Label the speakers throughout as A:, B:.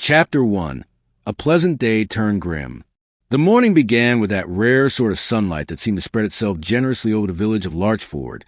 A: Chapter 1. A Pleasant Day Turned Grim. The morning began with that rare sort of sunlight that seemed to spread itself generously over the village of Larchford,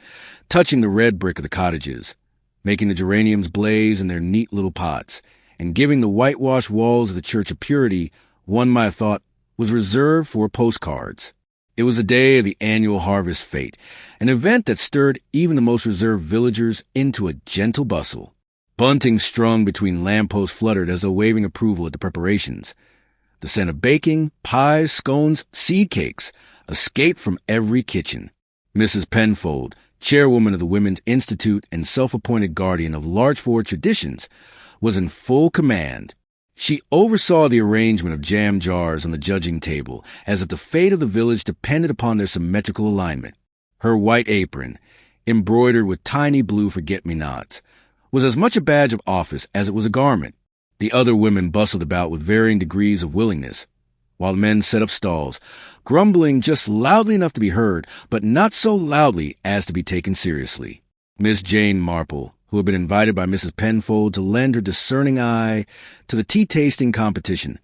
A: touching the red brick of the cottages, making the geraniums blaze in their neat little pots, and giving the whitewashed walls of the Church of Purity one might have thought was reserved for postcards. It was the day of the annual harvest fete, an event that stirred even the most reserved villagers into a gentle bustle. Bunting strung between lampposts fluttered as though waving approval at the preparations. The scent of baking, pies, scones, seed cakes escaped from every kitchen. Mrs. Penfold, chairwoman of the Women's Institute and self-appointed guardian of Larchford traditions, was in full command. She oversaw the arrangement of jam jars on the judging table, as if the fate of the village depended upon their symmetrical alignment. Her white apron, embroidered with tiny blue forget-me-nots, was as much a badge of office as it was a garment. The other women bustled about with varying degrees of willingness, while the men set up stalls, grumbling just loudly enough to be heard, but not so loudly as to be taken seriously. Miss Jane Marple, who had been invited by Mrs. Penfold to lend her discerning eye to the tea-tasting competition,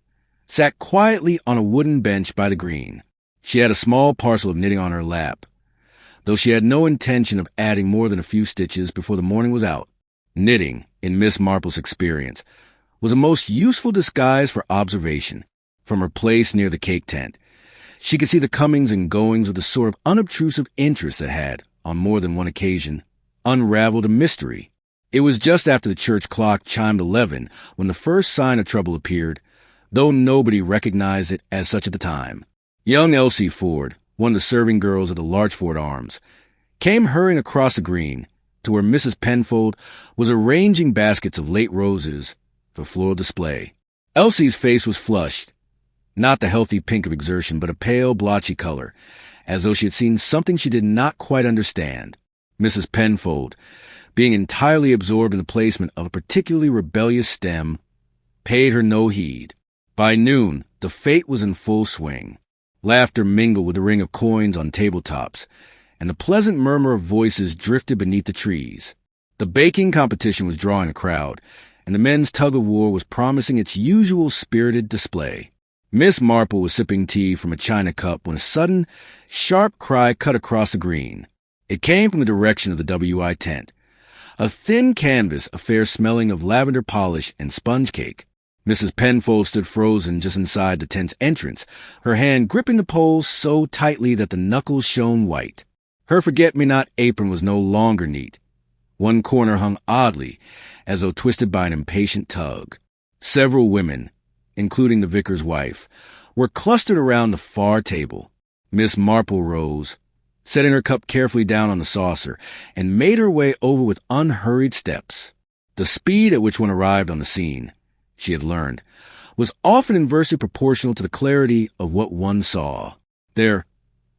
A: sat quietly on a wooden bench by the green. She had a small parcel of knitting on her lap, though she had no intention of adding more than a few stitches before the morning was out. Knitting, in Miss Marple's experience, was a most useful disguise for observation. From her place near the cake tent, she could see the comings and goings with a sort of unobtrusive interest that had, on more than one occasion, unraveled a mystery. It was just after the church clock chimed 11 when the first sign of trouble appeared, though nobody recognized it as such at the time. Young Elsie Ford, one of the serving girls of the Larchford Arms, came hurrying across the green to where Mrs. Penfold was arranging baskets of late roses for floral display. Elsie's face was flushed, not the healthy pink of exertion, but a pale, blotchy color, as though she had seen something she did not quite understand. Mrs. Penfold, being entirely absorbed in the placement of a particularly rebellious stem, paid her no heed. By noon, the fete was in full swing. Laughter mingled with the ring of coins on tabletops, and the pleasant murmur of voices drifted beneath the trees. The baking competition was drawing a crowd, and the men's tug-of-war was promising its usual spirited display. Miss Marple was sipping tea from a china cup when a sudden, sharp cry cut across the green. It came from the direction of the W.I. tent, a thin canvas affair smelling of lavender polish and sponge cake. Mrs. Penfold stood frozen just inside the tent's entrance, her hand gripping the poles so tightly that the knuckles shone white. Her forget-me-not apron was no longer neat. One corner hung oddly, as though twisted by an impatient tug. Several women, including the vicar's wife, were clustered around the far table. Miss Marple rose, setting her cup carefully down on the saucer, and made her way over with unhurried steps. The speed at which one arrived on the scene, she had learned, was often inversely proportional to the clarity of what one saw. There,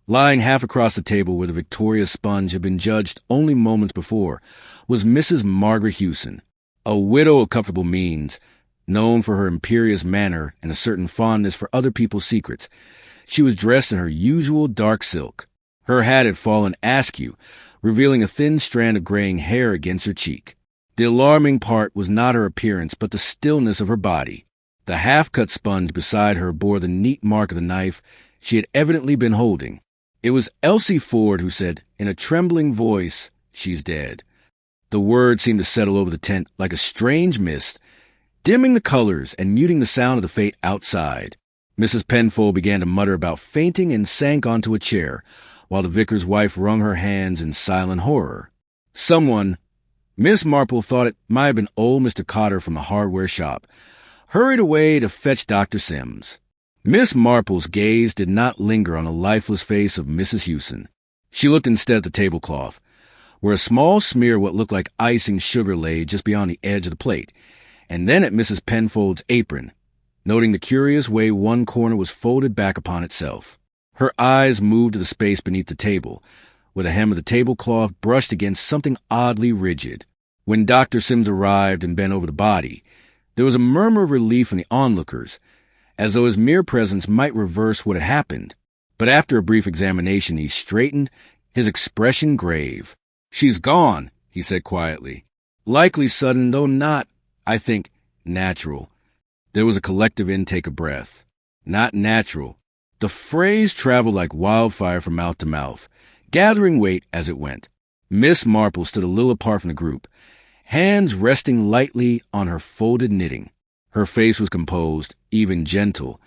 A: lying half across the table where the Victoria sponge had been judged only moments before, was Mrs. Margaret Hewson, a widow of comfortable means, known for her imperious manner and a certain fondness for other people's secrets. She was dressed in her usual dark silk. Her hat had fallen askew, revealing a thin strand of graying hair against her cheek. The alarming part was not her appearance, but the stillness of her body. The half-cut sponge beside her bore the neat mark of the knife she had evidently been holding. It was Elsie Ford who said, in a trembling voice, "She's dead." The word seemed to settle over the tent like a strange mist, dimming the colors and muting the sound of the fete outside. Mrs. Penfold began to mutter about fainting and sank onto a chair, while the vicar's wife wrung her hands in silent horror. Someone, Miss Marple thought it might have been old Mr. Cotter from the hardware shop, hurried away to fetch Dr. Sims. Miss Marple's gaze did not linger on the lifeless face of Mrs. Hewson. She looked instead at the tablecloth, where a small smear of what looked like icing sugar lay just beyond the edge of the plate, and then at Mrs. Penfold's apron, noting the curious way one corner was folded back upon itself. Her eyes moved to the space beneath the table, where the hem of the tablecloth brushed against something oddly rigid. When Dr. Sims arrived and bent over the body, there was a murmur of relief from the onlookers, as though his mere presence might reverse what had happened. But after a brief examination, he straightened, his expression grave. "She's gone," he said quietly. "Likely sudden, though not, I think, natural. There was a collective intake of breath. Not natural. The phrase traveled like wildfire from mouth to mouth, gathering weight as it went. Miss Marple stood a little apart from the group, hands resting lightly on her folded knitting. Her face was composed, even gentle,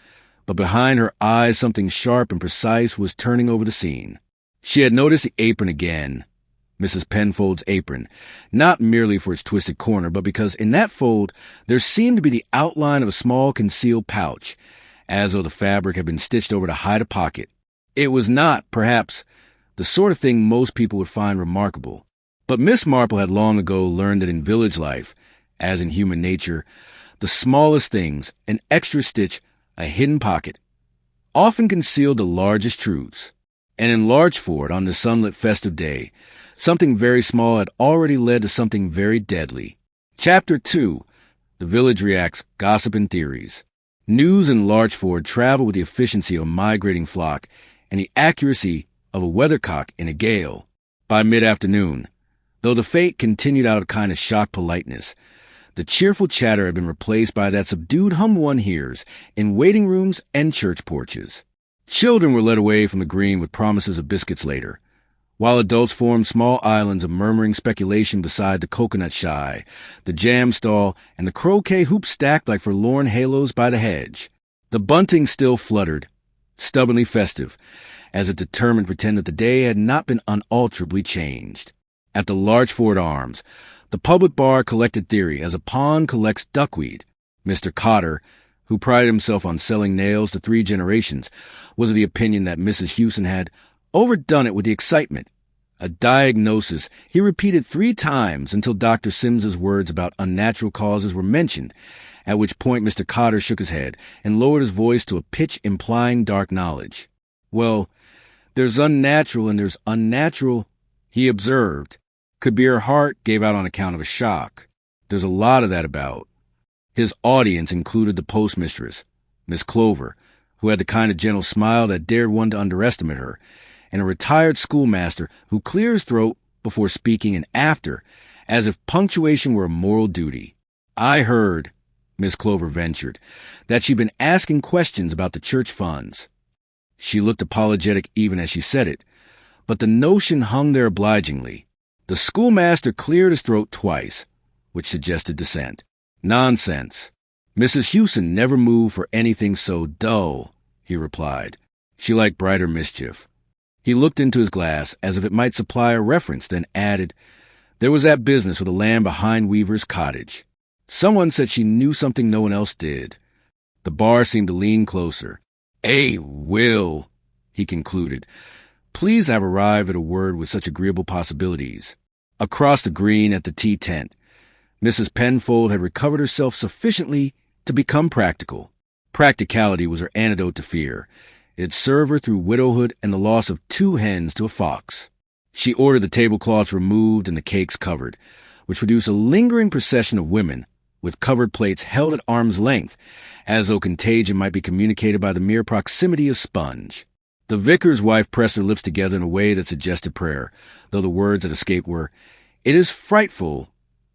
A: but behind her eyes something sharp and precise was turning over the scene. She had noticed the apron again, Mrs. Penfold's apron, not merely for its twisted corner, but because in that fold there seemed to be the outline of a small concealed pouch, as though the fabric had been stitched over to hide a pocket. It was not, perhaps, the sort of thing most people would find remarkable, but Miss Marple had long ago learned that in village life, as in human nature, the smallest things, an extra stitch, a hidden pocket, often concealed the largest truths. And in Larchford, on this sunlit festive day, something very small had already led to something very deadly. Chapter 2. The Village Reacts, Gossip and Theories. News in Larchford traveled with the efficiency of a migrating flock and the accuracy of a weathercock in a gale. By mid-afternoon, though the fate continued out of a kind of shocked politeness, the cheerful chatter had been replaced by that subdued hum one hears in waiting rooms and church porches. Children were led away from the green with promises of biscuits later, while adults formed small islands of murmuring speculation beside the coconut shy, the jam stall, and the croquet hoop stacked like forlorn halos by the hedge. The bunting still fluttered, stubbornly festive, as if determined to pretend that the day had not been unalterably changed. At the Larchford Arms, the public bar collected theory as a pond collects duckweed. Mr. Cotter, who prided himself on selling nails to 3 generations, was of the opinion that Mrs. Hewson had overdone it with the excitement. A diagnosis he repeated 3 times until Dr. Sims's words about unnatural causes were mentioned, at which point Mr. Cotter shook his head and lowered his voice to a pitch implying dark knowledge. Well, there's unnatural and there's unnatural, he observed. Could be her heart gave out on account of a shock. There's a lot of that about. His audience included the postmistress, Miss Clover, who had the kind of gentle smile that dared one to underestimate her, and a retired schoolmaster who cleared his throat before speaking and after, as if punctuation were a moral duty. I heard, Miss Clover ventured, that she'd been asking questions about the church funds. She looked apologetic even as she said it, but the notion hung there obligingly. The schoolmaster cleared his throat twice, which suggested dissent. Nonsense. Mrs. Hewson never moved for anything so dull, he replied. She liked brighter mischief. He looked into his glass as if it might supply a reference, then added, there was that business with the land behind Weaver's cottage. Someone said she knew something no one else did. The bar seemed to lean closer. Will, he concluded, pleased to have arrived at a word with such agreeable possibilities. Across the green at the tea tent, Mrs. Penfold had recovered herself sufficiently to become practical. Practicality was her antidote to fear. It served her through widowhood and the loss of 2 hens to a fox. She ordered the tablecloths removed and the cakes covered, which produced a lingering procession of women, with covered plates held at arm's length, as though contagion might be communicated by the mere proximity of sponge. The vicar's wife pressed her lips together in a way that suggested prayer, though the words that escaped were, "It is frightful,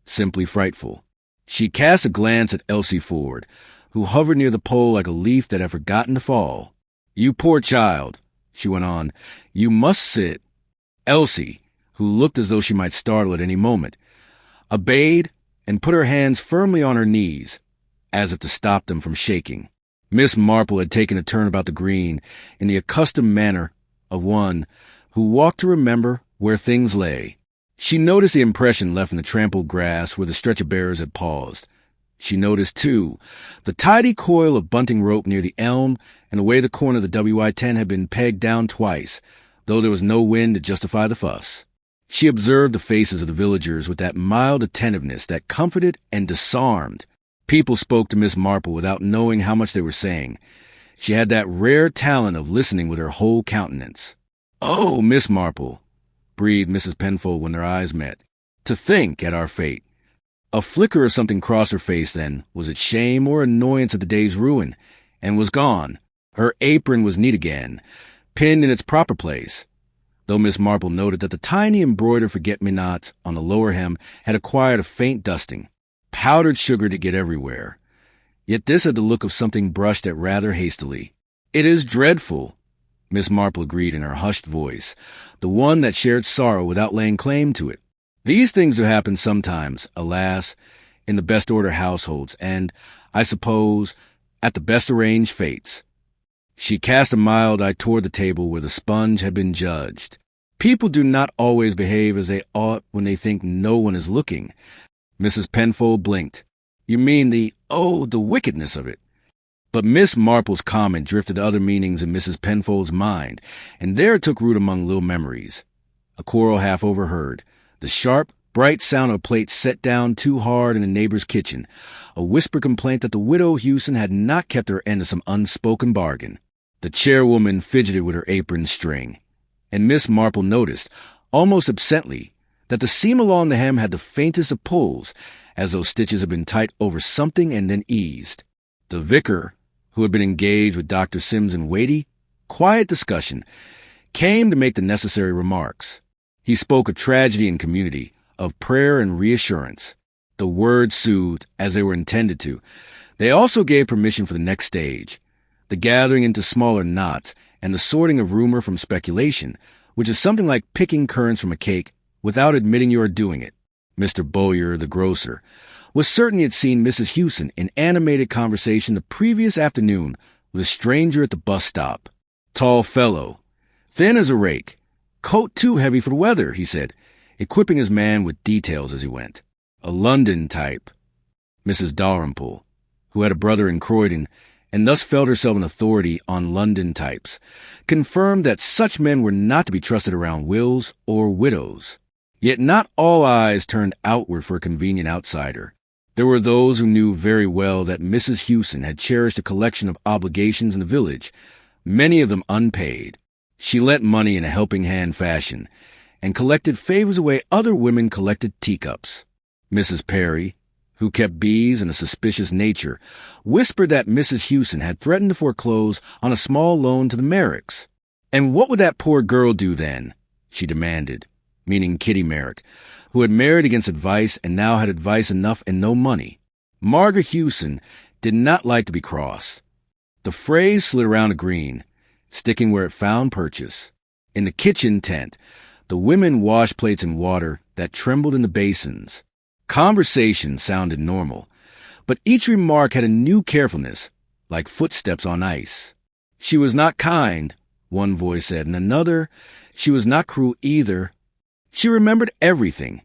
A: simply frightful." She cast a glance at Elsie Ford, who hovered near the pole like a leaf that had forgotten to fall. "You poor child," she went on, "you must sit." Elsie, who looked as though she might startle at any moment, obeyed and put her hands firmly on her knees, as if to stop them from shaking. Miss Marple had taken a turn about the green in the accustomed manner of one who walked to remember where things lay. She noticed the impression left in the trampled grass where the stretcher-bearers had paused. She noticed, too, the tidy coil of bunting rope near the elm and the way the corner of the WI-10 had been pegged down twice, though there was no wind to justify the fuss. She observed the faces of the villagers with that mild attentiveness that comforted and disarmed. People spoke to Miss Marple without knowing how much they were saying. She had that rare talent of listening with her whole countenance. "Oh, Miss Marple," breathed Mrs. Penfold when their eyes met. "To think at our fate." A flicker of something crossed her face then. Was it shame or annoyance at the day's ruin? And was gone. Her apron was neat again, pinned in its proper place, though Miss Marple noted that the tiny embroidered forget-me-nots on the lower hem had acquired a faint dusting. Powdered sugar to get everywhere. yet this had the look of something brushed at rather hastily. "It is dreadful," Miss Marple agreed in her hushed voice, the one that shared sorrow without laying claim to it. "These things do happen sometimes, alas, in the best ordered households, and, I suppose, at the best arranged fates." She cast a mild eye toward the table where the sponge had been judged. "People do not always behave as they ought when they think no one is looking." Mrs. Penfold blinked. "You mean the wickedness of it." But Miss Marple's comment drifted to other meanings in Mrs. Penfold's mind, and there took root among little memories. A quarrel half overheard, the sharp, bright sound of a plate set down too hard in a neighbor's kitchen, a whispered complaint that the widow Hewson had not kept her end of some unspoken bargain. The chairwoman fidgeted with her apron string, and Miss Marple noticed, almost absently, that the seam along the hem had the faintest of pulls, as though stitches had been tight over something and then eased. The vicar, who had been engaged with Dr. Sims in weighty, quiet discussion, came to make the necessary remarks. He spoke of tragedy and community, of prayer and reassurance. The words soothed, as they were intended to. They also gave permission for the next stage, the gathering into smaller knots and the sorting of rumor from speculation, which is something like picking currants from a cake without admitting you are doing it. Mr. Bowyer, the grocer, was certain he had seen Mrs. Hewson in animated conversation the previous afternoon with a stranger at the bus stop. "Tall fellow, thin as a rake, coat too heavy for the weather," he said, equipping his man with details as he went. "A London type." Mrs. Dalrymple, who had a brother in Croydon and thus felt herself an authority on London types, confirmed that such men were not to be trusted around wills or widows. Yet not all eyes turned outward for a convenient outsider. There were those who knew very well that Mrs. Hewson had cherished a collection of obligations in the village, many of them unpaid. She lent money in a helping hand fashion, and collected favors the way other women collected teacups. Mrs. Perry, who kept bees and a suspicious nature, whispered that Mrs. Hewson had threatened to foreclose on a small loan to the Merricks. "And what would that poor girl do then?" she demanded, meaning Kitty Merrick, who had married against advice and now had advice enough and no money. Margaret Hewson did not like to be cross. The phrase slid around a green, sticking where it found purchase. In the kitchen tent, the women washed plates in water that trembled in the basins. Conversation sounded normal, but each remark had a new carefulness, like footsteps on ice. "She was not kind," one voice said, and another, "She was not cruel either." "She remembered everything,"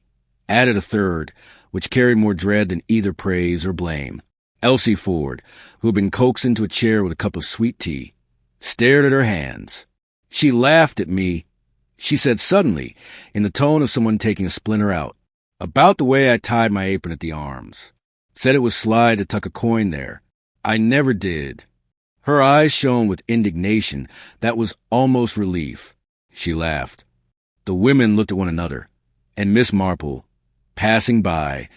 A: added a third, which carried more dread than either praise or blame. Elsie Ford, who had been coaxed into a chair with a cup of sweet tea, stared at her hands. "She laughed at me," she said suddenly, in the tone of someone taking a splinter out, "about the way I tied my apron at the arms. Said it was sly to tuck a coin there. I never did." Her eyes shone with indignation that was almost relief. She laughed. The women looked at one another, and Miss Marple, passing by,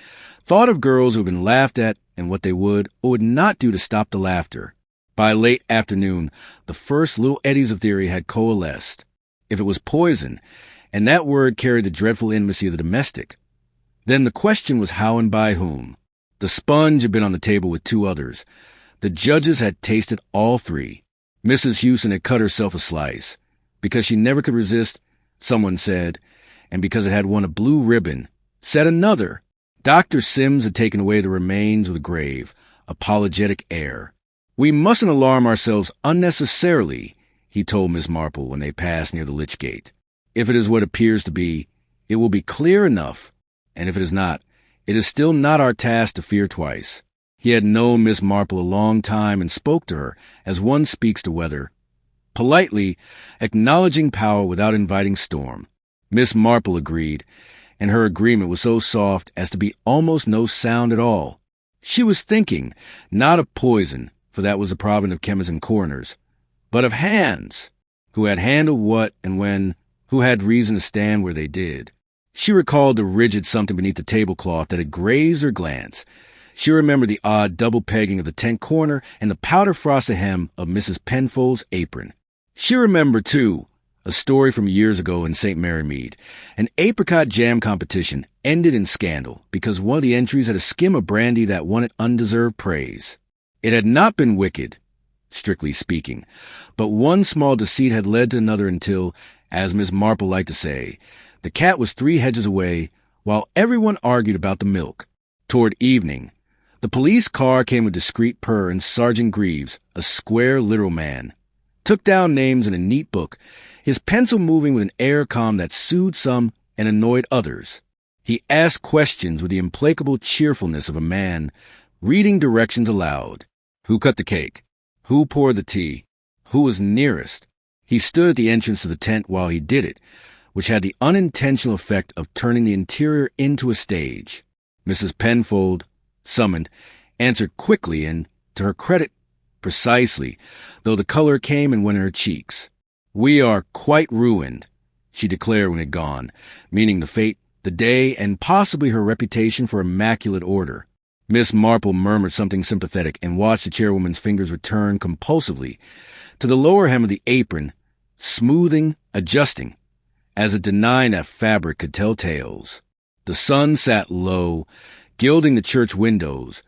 A: thought of girls who had been laughed at and what they would or would not do to stop the laughter. By late afternoon, the first little eddies of theory had coalesced. If it was poison, and that word carried the dreadful intimacy of the domestic, then the question was how and by whom. The sponge had been on the table with two others. The judges had tasted all three. Mrs. Hewson had cut herself a slice, because she never could resist, someone said, and because it had won a blue ribbon, said another. Dr. Sims had taken away the remains with a grave, apologetic air. "We mustn't alarm ourselves unnecessarily," he told Miss Marple when they passed near the lich gate. "If it is what appears to be, it will be clear enough, and if it is not, it is still not our task to fear twice." He had known Miss Marple a long time and spoke to her as one speaks to weather, politely, acknowledging power without inviting storm. Miss Marple agreed, and her agreement was so soft as to be almost no sound at all. She was thinking, not of poison, for that was the province of chemists and coroners, but of hands, who had handled what and when, who had reason to stand where they did. She recalled the rigid something beneath the tablecloth that had grazed her glance. She remembered the odd double pegging of the tent corner and the powder-frosted hem of Mrs. Penfold's apron. She remembered, too, a story from years ago in St. Mary Mead. An apricot jam competition ended in scandal because one of the entries had a skim of brandy that wanted undeserved praise. It had not been wicked, strictly speaking, but one small deceit had led to another until, as Miss Marple liked to say, the cat was 3 hedges away, while everyone argued about the milk. Toward evening, the police car came with discreet purr, and Sergeant Greaves, a square, literal man, took down names in a neat book, his pencil moving with an air calm that soothed some and annoyed others. He asked questions with the implacable cheerfulness of a man reading directions aloud. Who cut the cake? Who poured the tea? Who was nearest? He stood at the entrance to the tent while he did it, which had the unintentional effect of turning the interior into a stage. Mrs. Penfold, summoned, answered quickly and, to her credit, precisely, though the color came and went in her cheeks. "We are quite ruined," she declared when it had gone, meaning the fate, the day, and possibly her reputation for immaculate order. Miss Marple murmured something sympathetic and watched the chairwoman's fingers return compulsively to the lower hem of the apron, smoothing, adjusting, as if denying that fabric could tell tales. The sun sat low, gilding the church windows,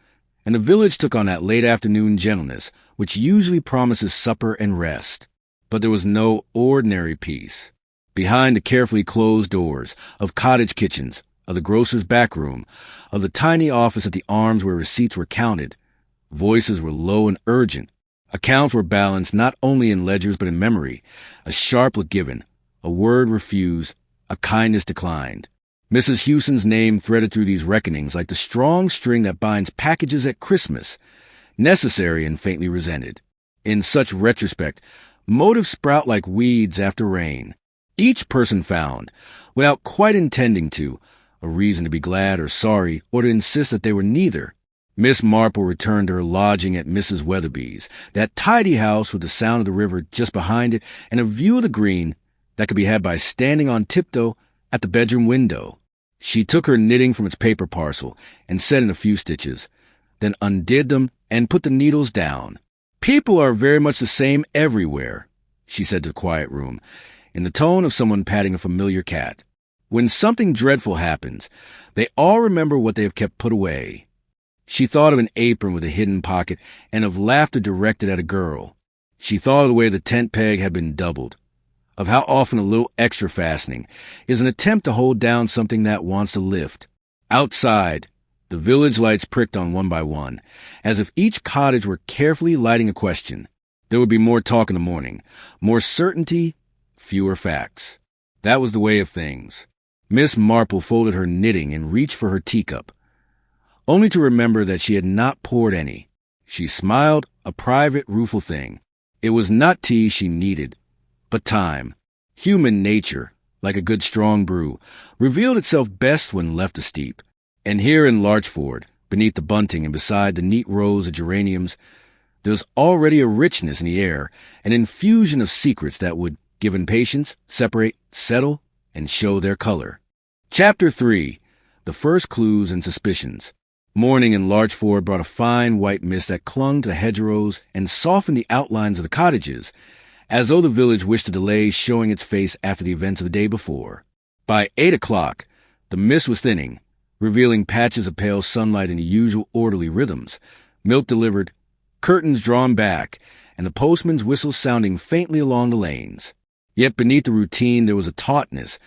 A: and the village took on that late afternoon gentleness which usually promises supper and rest. But there was no ordinary peace. Behind the carefully closed doors of cottage kitchens, of the grocer's back room, of the tiny office at the Arms where receipts were counted, voices were low and urgent. Accounts were balanced not only in ledgers but in memory, a sharp look given, a word refused, a kindness declined. Mrs. Hewson's name threaded through these reckonings like the strong string that binds packages at Christmas, necessary and faintly resented. In such retrospect, motives sprout like weeds after rain. Each person found, without quite intending to, a reason to be glad or sorry, or to insist that they were neither. Miss Marple returned to her lodging at Mrs. Weatherby's, that tidy house with the sound of the river just behind it and a view of the green that could be had by standing on tiptoe at the bedroom window. She took her knitting from its paper parcel and set in a few stitches, then undid them and put the needles down. "People are very much the same everywhere," she said to the quiet room, in the tone of someone patting a familiar cat. "When something dreadful happens, they all remember what they have kept put away." She thought of an apron with a hidden pocket and of laughter directed at a girl. She thought of the way the tent peg had been doubled, of how often a little extra fastening is an attempt to hold down something that wants to lift. Outside, the village lights pricked on one by one, as if each cottage were carefully lighting a question. There would be more talk in the morning, more certainty, fewer facts. That was the way of things. Miss Marple folded her knitting and reached for her teacup, only to remember that she had not poured any. She smiled, a private, rueful thing. It was not tea she needed, but time. Human nature, like a good strong brew, revealed itself best when left to steep. And here in Larchford, beneath the bunting and beside the neat rows of geraniums, there was already a richness in the air, an infusion of secrets that would, given patience, separate, settle, and show their color. Chapter 3. The First Clues and Suspicions. Morning in Larchford brought a fine white mist that clung to the hedgerows and softened the outlines of the cottages, as though the village wished to delay showing its face after the events of the day before. By 8 o'clock, the mist was thinning, revealing patches of pale sunlight in the usual orderly rhythms, milk delivered, curtains drawn back, and the postman's whistle sounding faintly along the lanes. Yet beneath the routine there was a tautness,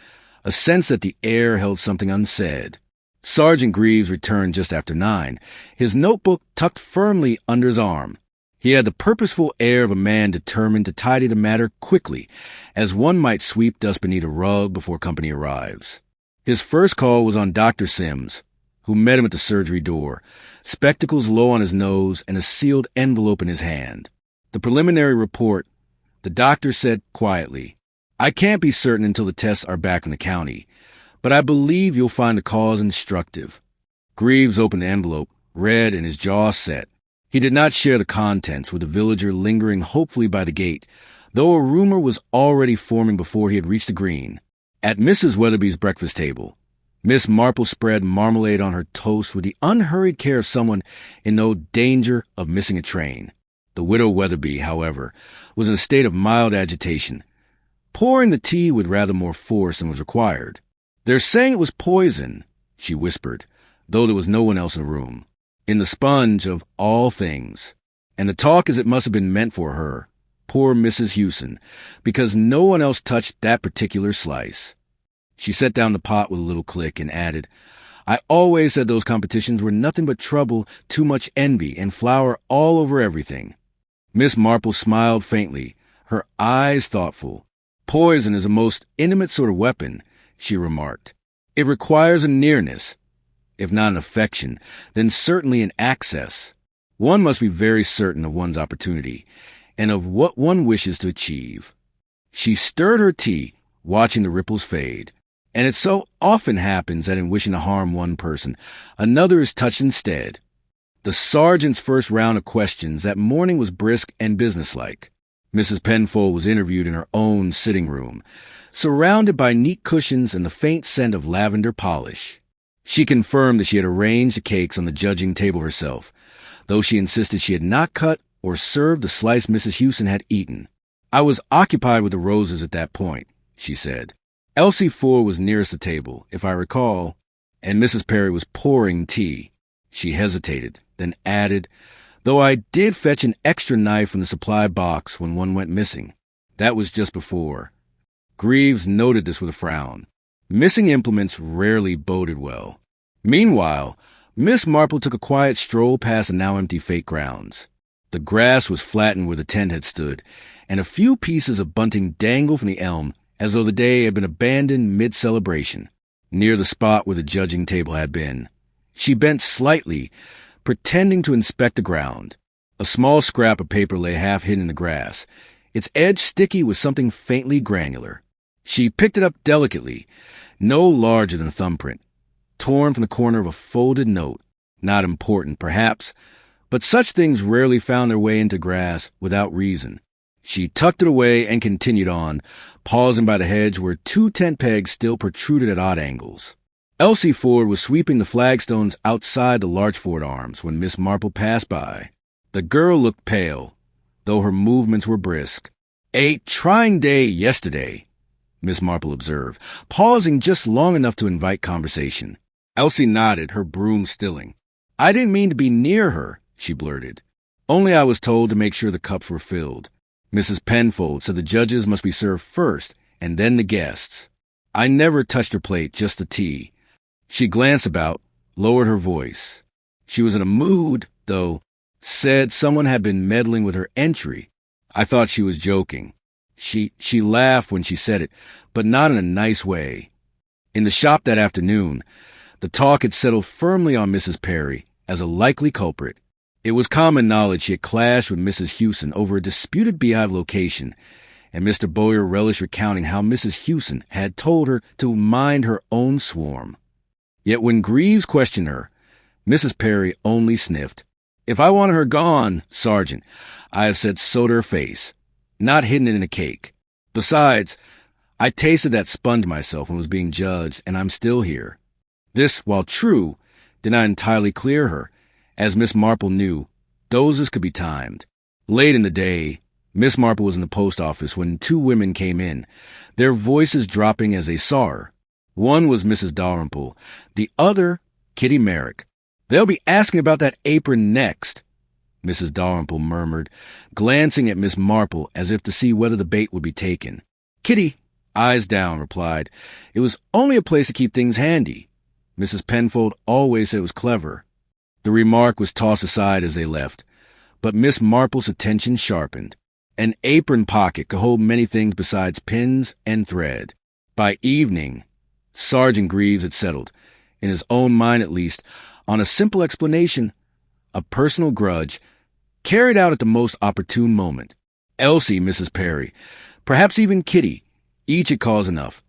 A: a sense that the air held something unsaid. Sergeant Greaves returned just after 9, his notebook tucked firmly under his arm. He had the purposeful air of a man determined to tidy the matter quickly, as one might sweep dust beneath a rug before company arrives. His first call was on Dr. Sims, who met him at the surgery door, spectacles low on his nose and a sealed envelope in his hand. The preliminary report, the doctor said quietly, "I can't be certain until the tests are back in the county, but I believe you'll find the cause instructive." Greaves opened the envelope, read, and his jaw set. He did not share the contents with the villager lingering hopefully by the gate, though a rumor was already forming before he had reached the green. At Mrs. Weatherby's breakfast table, Miss Marple spread marmalade on her toast with the unhurried care of someone in no danger of missing a train. The widow Weatherby, however, was in a state of mild agitation, pouring the tea with rather more force than was required. "They're saying it was poison," she whispered, though there was no one else in the room. "In the sponge, of all things." And the talk as it must have been meant for her, poor Mrs. Hewson, because no one else touched that particular slice. She set down the pot with a little click and added, I always said those competitions were nothing but trouble, too much envy, and flour all over everything. Miss Marple smiled faintly, her eyes thoughtful. Poison is a most intimate sort of weapon, she remarked. It requires a nearness. If not an affection, then certainly an access. One must be very certain of one's opportunity, and of what one wishes to achieve. She stirred her tea, watching the ripples fade. And it so often happens that in wishing to harm one person, another is touched instead. The sergeant's first round of questions that morning was brisk and businesslike. Mrs. Penfold was interviewed in her own sitting room, surrounded by neat cushions and the faint scent of lavender polish. She confirmed that she had arranged the cakes on the judging table herself, though she insisted she had not cut or served the slice Mrs. Hewson had eaten. I was occupied with the roses at that point, she said. Elsie Ford was nearest the table, if I recall, and Mrs. Perry was pouring tea. She hesitated, then added, though I did fetch an extra knife from the supply box when one went missing. That was just before. Greaves noted this with a frown. Missing implements rarely boded well. Meanwhile, Miss Marple took a quiet stroll past the now-empty fete grounds. The grass was flattened where the tent had stood, and a few pieces of bunting dangled from the elm as though the day had been abandoned mid-celebration, near the spot where the judging table had been. She bent slightly, pretending to inspect the ground. A small scrap of paper lay half hidden in the grass, its edge sticky with something faintly granular. She picked it up delicately, no larger than a thumbprint, torn from the corner of a folded note. Not important, perhaps, but such things rarely found their way into grass without reason. She tucked it away and continued on, pausing by the hedge where 2 tent pegs still protruded at odd angles. Elsie Ford was sweeping the flagstones outside the Larchford Arms when Miss Marple passed by. The girl looked pale, though her movements were brisk. A trying day yesterday, Miss Marple observed, pausing just long enough to invite conversation. Elsie nodded, her broom stilling. I didn't mean to be near her, she blurted. Only I was told to make sure the cups were filled. Mrs. Penfold said the judges must be served first, and then the guests. I never touched her plate, just the tea. She glanced about, lowered her voice. She was in a mood, though, said someone had been meddling with her entry. I thought she was joking. She laughed when she said it, but not in a nice way. In the shop that afternoon, the talk had settled firmly on Mrs. Perry as a likely culprit. It was common knowledge she had clashed with Mrs. Hewson over a disputed beehive location, and Mr. Bowyer relished recounting how Mrs. Hewson had told her to mind her own swarm. Yet when Greaves questioned her, Mrs. Perry only sniffed. If I wanted her gone, Sergeant, I have said so to her face, not hidden it in a cake. Besides, I tasted that sponge myself and was being judged, and I'm still here. This, while true, did not entirely clear her. As Miss Marple knew, doses could be timed. Late in the day, Miss Marple was in the post office when 2 women came in, their voices dropping as they saw her. One was Mrs. Dalrymple, the other, Kitty Merrick. They'll be asking about that apron next, Mrs. Dalrymple murmured, glancing at Miss Marple as if to see whether the bait would be taken. Kitty, eyes down, replied, it was only a place to keep things handy. Mrs. Penfold always said it was clever. The remark was tossed aside as they left, but Miss Marple's attention sharpened. An apron pocket could hold many things besides pins and thread. By evening, Sergeant Greaves had settled, in his own mind at least, on a simple explanation, a personal grudge, carried out at the most opportune moment. Elsie, Mrs. Perry, perhaps even Kitty, each had cause enough,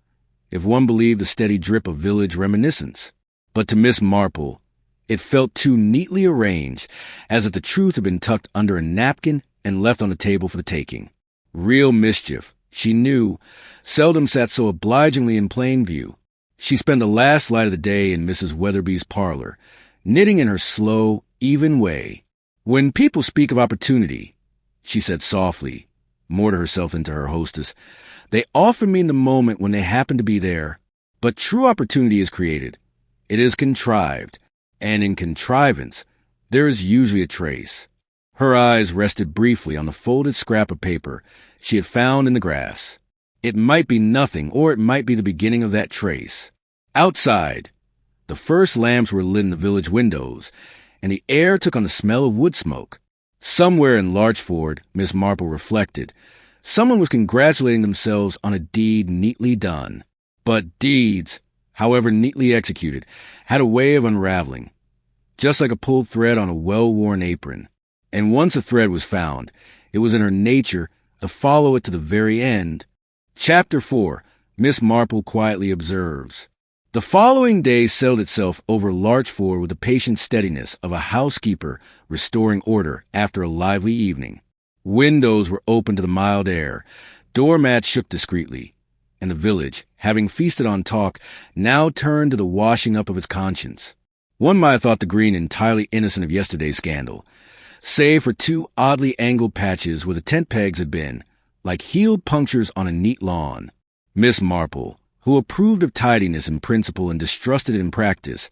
A: if one believed the steady drip of village reminiscence. But to Miss Marple, it felt too neatly arranged, as if the truth had been tucked under a napkin and left on the table for the taking. Real mischief, she knew, seldom sat so obligingly in plain view. She spent the last light of the day in Mrs. Weatherby's parlor, knitting in her slow, even way. When people speak of opportunity, she said softly, more to herself than to her hostess, they often mean the moment when they happen to be there. But true opportunity is created. It is contrived. And in contrivance, there is usually a trace. Her eyes rested briefly on the folded scrap of paper she had found in the grass. It might be nothing, or it might be the beginning of that trace. Outside, the first lamps were lit in the village windows, and the air took on the smell of wood smoke. Somewhere in Larchford, Miss Marple reflected, someone was congratulating themselves on a deed neatly done. But deeds, however neatly executed, had a way of unraveling, just like a pulled thread on a well-worn apron. And once a thread was found, it was in her nature to follow it to the very end. Chapter 4. Miss Marple quietly observes. The following day settled itself over Larchford with the patient steadiness of a housekeeper restoring order after a lively evening. Windows were open to the mild air, doormats shook discreetly, and the village, having feasted on talk, now turned to the washing up of its conscience. One might have thought the green entirely innocent of yesterday's scandal, save for two oddly angled patches where the tent pegs had been, like healed punctures on a neat lawn. Miss Marple, who approved of tidiness in principle and distrusted it in practice,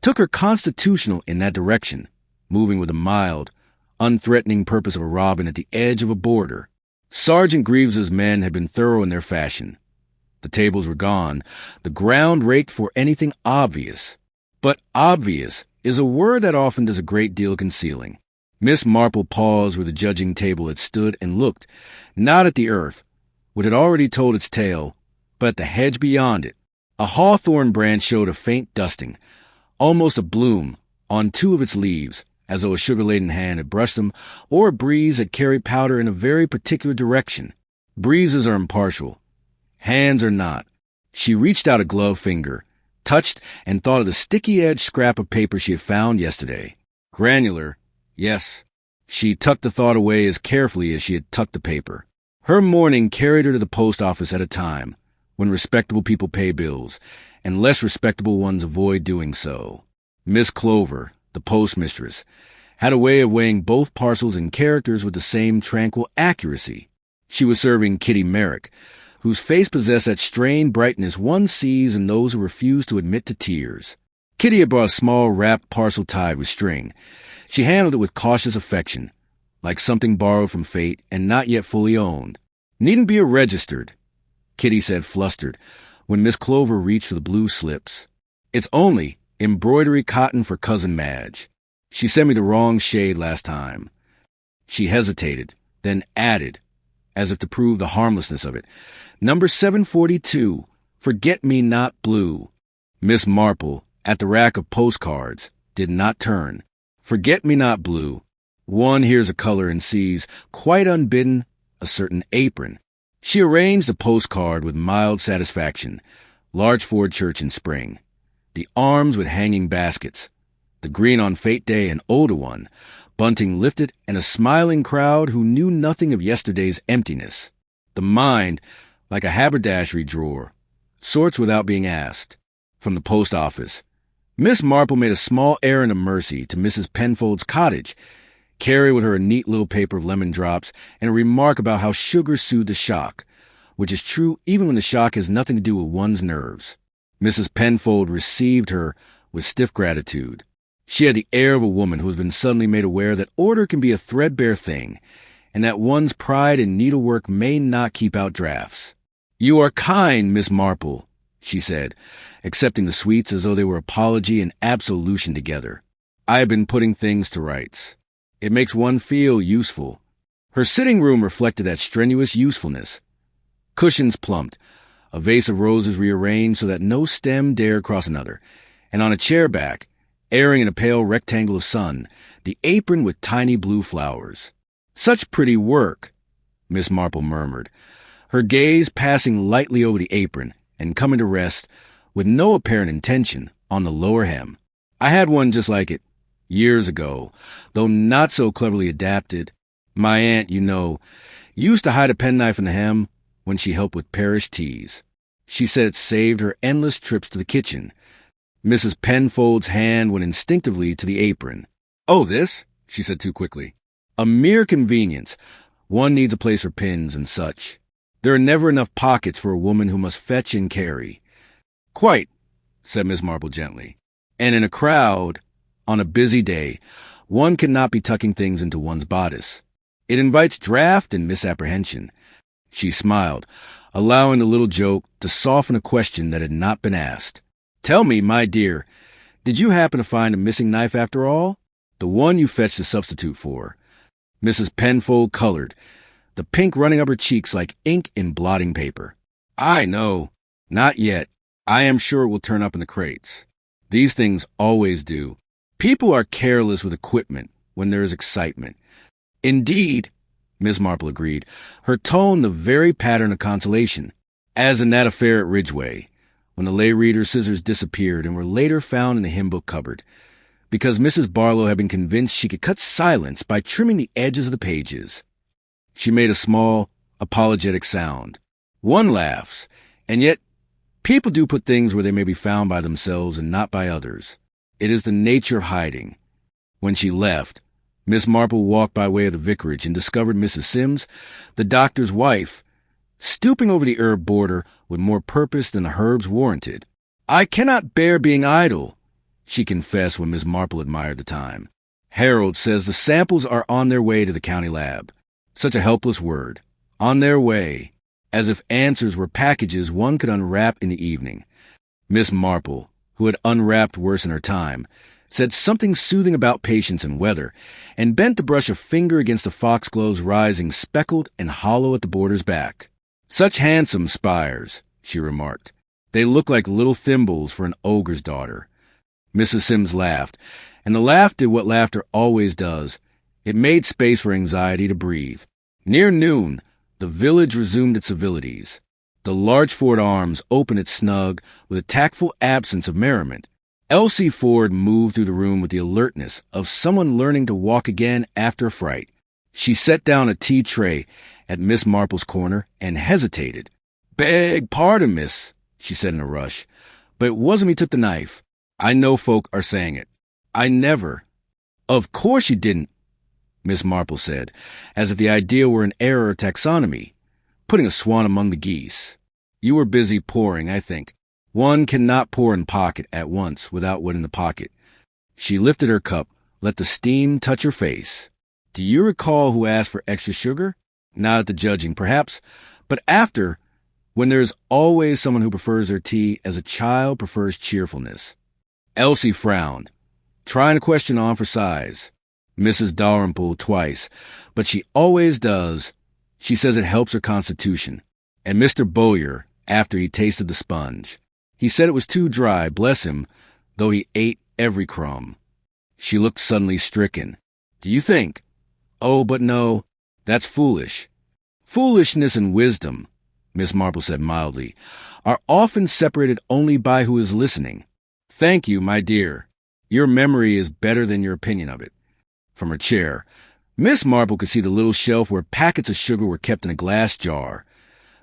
A: took her constitutional in that direction, moving with a mild, unthreatening purpose of a robin at the edge of a border. Sergeant Greves's men had been thorough in their fashion. The tables were gone, the ground raked for anything obvious. But obvious is a word that often does a great deal concealing. Miss Marple paused where the judging table had stood and looked, not at the earth, which had already told its tale, but at the hedge beyond it. A hawthorn branch showed a faint dusting, almost a bloom, on two of its leaves, as though a sugar-laden hand had brushed them, or a breeze had carried powder in a very particular direction. Breezes are impartial. Hands are not. She reached out a gloved finger, touched, and thought of the sticky-edged scrap of paper she had found yesterday. Granular, yes. She tucked the thought away as carefully as she had tucked the paper. Her morning carried her to the post office at a time when respectable people pay bills, and less respectable ones avoid doing so. Miss Clover, the postmistress, had a way of weighing both parcels and characters with the same tranquil accuracy. She was serving Kitty Merrick, whose face possessed that strained brightness one sees in those who refuse to admit to tears. Kitty had brought a small wrapped parcel tied with string. She handled it with cautious affection, like something borrowed from fate and not yet fully owned. "Needn't be registered," Kitty said, flustered, when Miss Clover reached for the blue slips. "It's only embroidery cotton for Cousin Madge. She sent me the wrong shade last time." She hesitated, then added, as if to prove the harmlessness of it, "Number 742, Forget-Me-Not Blue." Miss Marple, at the rack of postcards, did not turn. Forget-Me-Not Blue. One hears a color and sees, quite unbidden, a certain apron. She arranged the postcard with mild satisfaction. Larchford Church in spring. The arms with hanging baskets. The green on fete day, an older one. Bunting lifted, and a smiling crowd who knew nothing of yesterday's emptiness. The mind, like a haberdashery drawer, sorts without being asked. From the post office, Miss Marple made a small errand of mercy to Mrs. Penfold's cottage, carried with her a neat little paper of lemon drops and a remark about how sugar soothed the shock, which is true even when the shock has nothing to do with one's nerves. Mrs. Penfold received her with stiff gratitude. She had the air of a woman who has been suddenly made aware that order can be a threadbare thing, and that one's pride in needlework may not keep out drafts. "You are kind, Miss Marple," she said, accepting the sweets as though they were apology and absolution together. "I have been putting things to rights. It makes one feel useful." Her sitting room reflected that strenuous usefulness. Cushions plumped, a vase of roses rearranged so that no stem dared cross another, and on a chair back, airing in a pale rectangle of sun, the apron with tiny blue flowers. "Such pretty work," Miss Marple murmured, her gaze passing lightly over the apron and coming to rest, with no apparent intention, on the lower hem. "I had one just like it, years ago, though not so cleverly adapted. My aunt, you know, used to hide a penknife in the hem when she helped with parish teas. She said it saved her endless trips to the kitchen." Mrs. Penfold's hand went instinctively to the apron. "Oh, this?" she said too quickly. "A mere convenience. One needs a place for pins and such. There are never enough pockets for a woman who must fetch and carry." "Quite," said Miss Marple gently. "And in a crowd, on a busy day, One cannot be tucking things into one's bodice. It invites draft and misapprehension. She smiled, allowing the little joke to soften a question that had not been asked. Tell me, my dear, did you happen to find a missing knife after all? The one you fetched a substitute for. Mrs. Penfold colored, the pink running up her cheeks like ink in blotting paper. I know. Not yet. I am sure it will turn up in the crates. These things always do. People are careless with equipment when there is excitement. Indeed, Miss Marple agreed, her tone the very pattern of consolation, as in that affair at Ridgeway, when the lay reader's scissors disappeared and were later found in the hymn book cupboard, because Mrs. Barlow had been convinced she could cut silence by trimming the edges of the pages. She made a small, apologetic sound. One laughs, and yet people do put things where they may be found by themselves and not by others. It is the nature of hiding. When she left, Miss Marple walked by way of the vicarage and discovered Mrs. Sims, the doctor's wife, stooping over the herb border with more purpose than the herbs warranted. I cannot bear being idle, she confessed when Miss Marple admired the time. Harold says the samples are on their way to the county lab. Such a helpless word. On their way. As if answers were packages one could unwrap in the evening. Miss Marple, who had unwrapped worse in her time, said something soothing about patience and weather, and bent to brush a finger against the foxgloves rising speckled and hollow at the border's back. Such handsome spires, she remarked. They look like little thimbles for an ogre's daughter. Mrs. Sims laughed, and the laugh did what laughter always does. It made space for anxiety to breathe. Near noon, the village resumed its civilities. The Larchford Arms opened its snug with a tactful absence of merriment. Elsie Ford moved through the room with the alertness of someone learning to walk again after a fright. She set down a tea tray at Miss Marple's corner and hesitated. Beg pardon, miss, she said in a rush, but it wasn't me took the knife. I know folk are saying it. I never. Of course you didn't, Miss Marple said, as if the idea were an error of taxonomy, putting a swan among the geese. You were busy pouring, I think. One cannot pour and pocket at once without what in the pocket. She lifted her cup, let the steam touch her face. Do you recall who asked for extra sugar? Not at the judging, perhaps, but after, when there is always someone who prefers their tea as a child prefers cheerfulness. Elsie frowned, trying to question on for size. Mrs. Dalrymple twice, but she always does. She says it helps her constitution. And Mr. Bowyer, after he tasted the sponge. He said it was too dry, bless him, though he ate every crumb. She looked suddenly stricken. Do you think? Oh, but no, that's foolish. Foolishness and wisdom, Miss Marple said mildly, are often separated only by who is listening. Thank you, my dear. Your memory is better than your opinion of it. From her chair, Miss Marple could see the little shelf where packets of sugar were kept in a glass jar,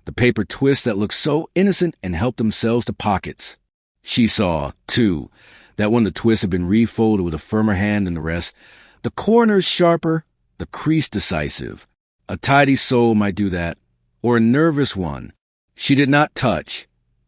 A: the paper twists that looked so innocent and helped themselves to pockets. She saw, too, that when the twists had been refolded with a firmer hand than the rest, the corners sharper, the crease decisive. A tidy soul might do that, or a nervous one. She did not touch.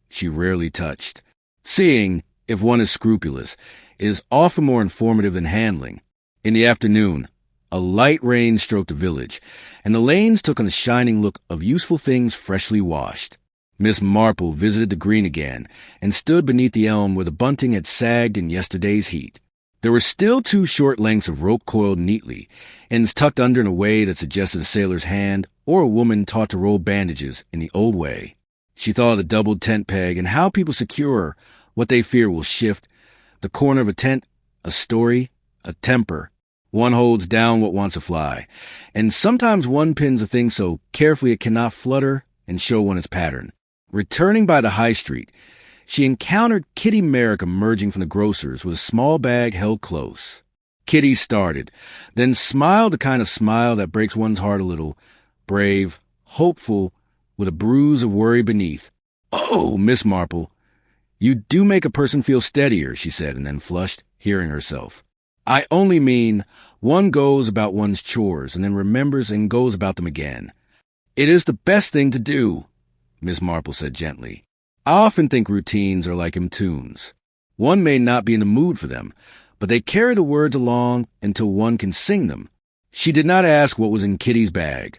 A: She rarely touched. Seeing, if one is scrupulous, is often more informative than handling. In the afternoon, a light rain stroked the village, and the lanes took on a shining look of useful things freshly washed. Miss Marple visited the green again, and stood beneath the elm where the bunting had sagged in yesterday's heat. There were still 2 short lengths of rope coiled neatly, ends tucked under in a way that suggested a sailor's hand or a woman taught to roll bandages in the old way. She thought of the doubled tent peg and how people secure what they fear will shift. The corner of a tent, a story, a temper. One holds down what wants to fly, and sometimes one pins a thing so carefully it cannot flutter and show one its pattern. Returning by the high street, she encountered Kitty Merrick emerging from the grocer's with a small bag held close. Kitty started, then smiled the kind of smile that breaks one's heart a little, brave, hopeful, with a bruise of worry beneath. Oh, Miss Marple, you do make a person feel steadier, she said, and then flushed, hearing herself. I only mean one goes about one's chores and then remembers and goes about them again. It is the best thing to do, Miss Marple said gently. I often think routines are like tunes. One may not be in the mood for them, but they carry the words along until one can sing them. She did not ask what was in Kitty's bag.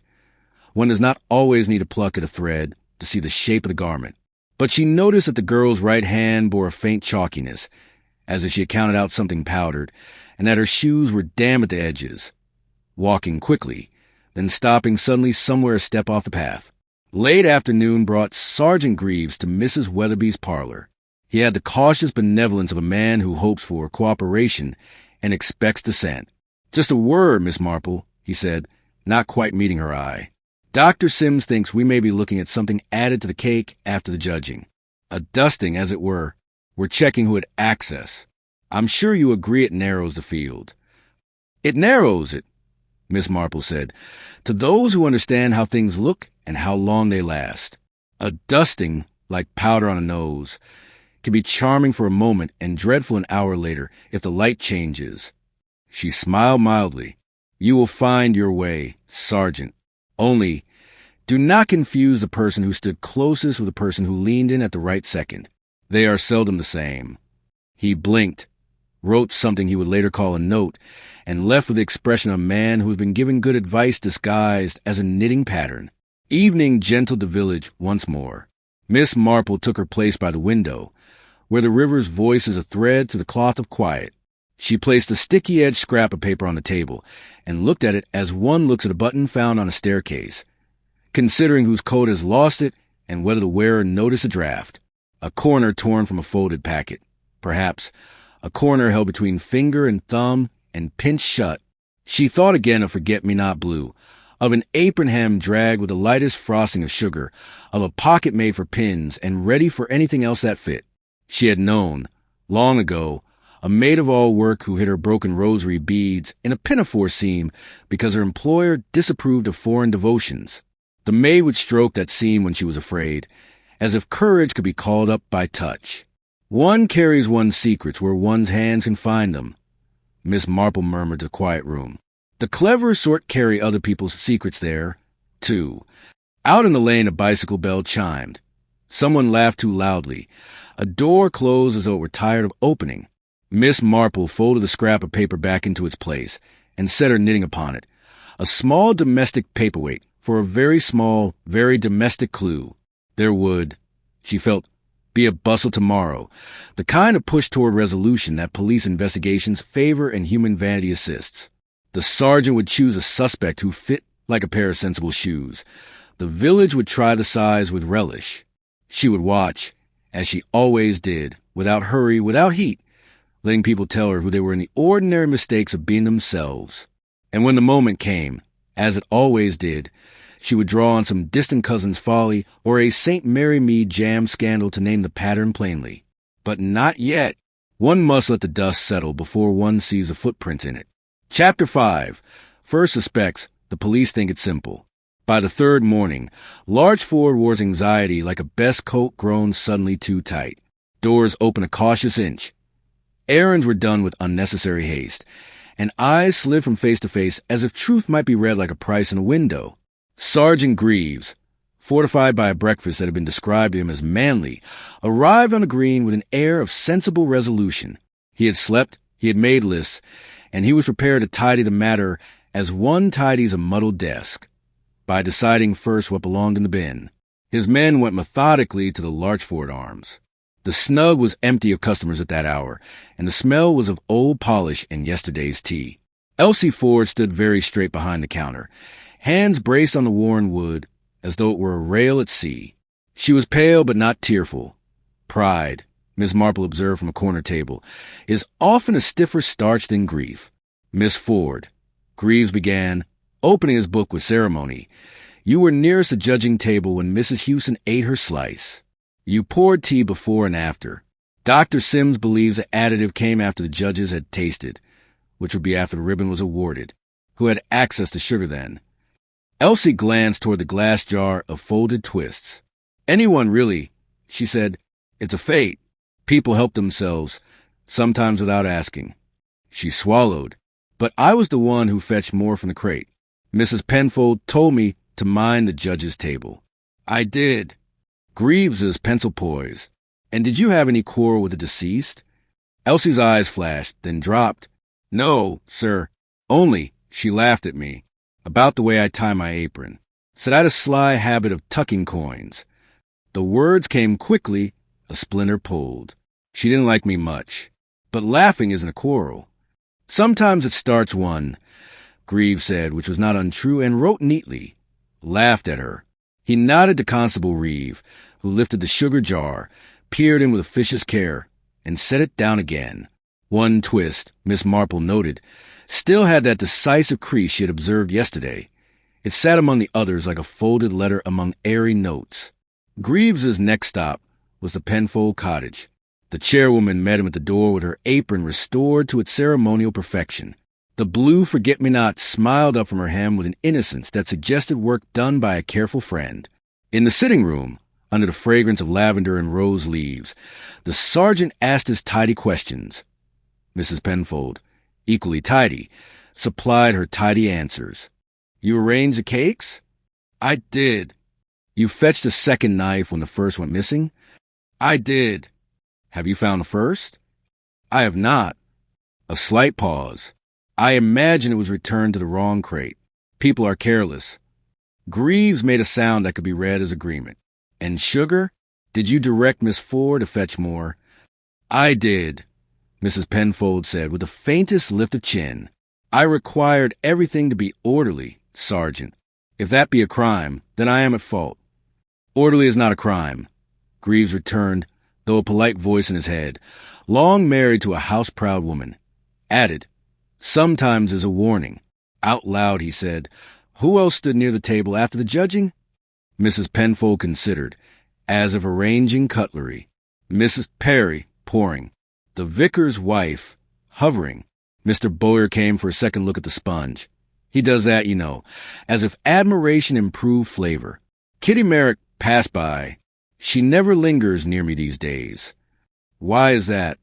A: One does not always need to pluck at a thread to see the shape of the garment. But she noticed that the girl's right hand bore a faint chalkiness, as if she had counted out something powdered, and that her shoes were damp at the edges. Walking quickly, then stopping suddenly somewhere a step off the path. Late afternoon brought Sergeant Greaves to Mrs. Weatherby's parlor. He had the cautious benevolence of a man who hopes for cooperation and expects dissent. "Just a word, Miss Marple," he said, not quite meeting her eye. "Dr. Sims thinks we may be looking at something added to the cake after the judging. A dusting, as it were. We're checking who had access. I'm sure you agree it narrows the field." "It narrows it," Miss Marple said, "to those who understand how things look and how long they last. A dusting, like powder on a nose, can be charming for a moment and dreadful an hour later if the light changes." She smiled mildly. "You will find your way, Sergeant. Only, do not confuse the person who stood closest with the person who leaned in at the right second. They are seldom the same." He blinked, wrote something he would later call a note, and left with the expression of a man who has been given good advice disguised as a knitting pattern. Evening gentled the village once more. Miss Marple took her place by the window, where the river's voice is a thread through the cloth of quiet. She placed a sticky-edged scrap of paper on the table and looked at it as one looks at a button found on a staircase, considering whose coat has lost it and whether the wearer noticed a draft. A corner torn from a folded packet, perhaps a corner held between finger and thumb and pinched shut. She thought again of forget-me-not blue, of an apron hem dragged with the lightest frosting of sugar, of a pocket made for pins and ready for anything else that fit. She had known, long ago, a maid-of-all-work who hid her broken rosary beads in a pinafore seam because her employer disapproved of foreign devotions. The maid would stroke that seam when she was afraid, as if courage could be called up by touch. "One carries one's secrets where one's hands can find them," Miss Marple murmured to the quiet room. The clever sort carry other people's secrets there, too. Out in the lane a bicycle bell chimed. Someone laughed too loudly. A door closed as though it were tired of opening. Miss Marple folded the scrap of paper back into its place and set her knitting upon it. A small domestic paperweight for a very small, very domestic clue. There would, she felt, be a bustle tomorrow, the kind of push toward resolution that police investigations favor and human vanity assists. The sergeant would choose a suspect who fit like a pair of sensible shoes. The village would try the size with relish. She would watch, as she always did, without hurry, without heat, letting people tell her who they were in the ordinary mistakes of being themselves. And when the moment came, as it always did, she would draw on some distant cousin's folly or a St. Mary Mead jam scandal to name the pattern plainly. But not yet. One must let the dust settle before one sees a footprint in it. Chapter 5. First suspects, the police think it simple. By the third morning, Larchford wore anxiety like a best coat grown suddenly too tight. Doors opened a cautious inch. Errands were done with unnecessary haste, and eyes slid from face to face as if truth might be read like a price in a window. Sergeant Greaves, fortified by a breakfast that had been described to him as manly, arrived on the green with an air of sensible resolution. He had slept, he had made lists, and he was prepared to tidy the matter as one tidies a muddled desk, by deciding first what belonged in the bin. His men went methodically to the Larchford Arms. The snug was empty of customers at that hour, and the smell was of old polish and yesterday's tea. Elsie Ford stood very straight behind the counter, hands braced on the worn wood, as though it were a rail at sea. She was pale but not tearful. Pride, Miss Marple observed from a corner table, is often a stiffer starch than grief. "Miss Ford," Greaves began, opening his book with ceremony, "you were nearest the judging table when Mrs. Hewson ate her slice. You poured tea before and after. Dr. Sims believes the additive came after the judges had tasted, which would be after the ribbon was awarded. Who had access to sugar then?" Elsie glanced toward the glass jar of folded twists. "Anyone, really," she said. "It's a fate. People help themselves, sometimes without asking." She swallowed. "But I was the one who fetched more from the crate. Mrs. Penfold told me to mind the judge's table." "I did." Greaves's pencil poised. "And did you have any quarrel with the deceased?" Elsie's eyes flashed, then dropped. No, sir. Only, she laughed at me, about the way I tie my apron. Said I had a sly habit of tucking coins. The words came quickly, a splinter pulled. She didn't like me much. But laughing isn't a quarrel. Sometimes it starts one, Greaves said, which was not untrue, and wrote neatly. Laughed at her. He nodded to Constable Reeve, who lifted the sugar jar, peered in with officious care, and set it down again. One twist, Miss Marple noted, still had that decisive crease she had observed yesterday. It sat among the others like a folded letter among airy notes. Greaves's next stop was the Penfold cottage. The chairwoman met him at the door with her apron restored to its ceremonial perfection. The blue forget-me-not smiled up from her hem with an innocence that suggested work done by a careful friend. In the sitting room, under the fragrance of lavender and rose leaves, the sergeant asked his tidy questions. Mrs. Penfold, equally tidy, supplied her tidy answers. You arranged the cakes? I did. You fetched a second knife when the first went missing? I did. Have you found the first? I have not. A slight pause. I imagine it was returned to the wrong crate. People are careless. Greaves made a sound that could be read as agreement. And sugar? Did you direct Miss Ford to fetch more? I did, Mrs. Penfold said with the faintest lift of chin. I required everything to be orderly, Sergeant. If that be a crime, then I am at fault. Orderly is not a crime, Greaves returned, though a polite voice in his head, long married to a house-proud woman, added, sometimes as a warning. Out loud, he said, who else stood near the table after the judging? Mrs. Penfold considered, as if arranging cutlery. Mrs. Perry, pouring. The vicar's wife, hovering. Mr. Bowyer came for a second look at the sponge. He does that, you know, as if admiration improved flavor. Kitty Merrick passed by. She never lingers near me these days. Why is that?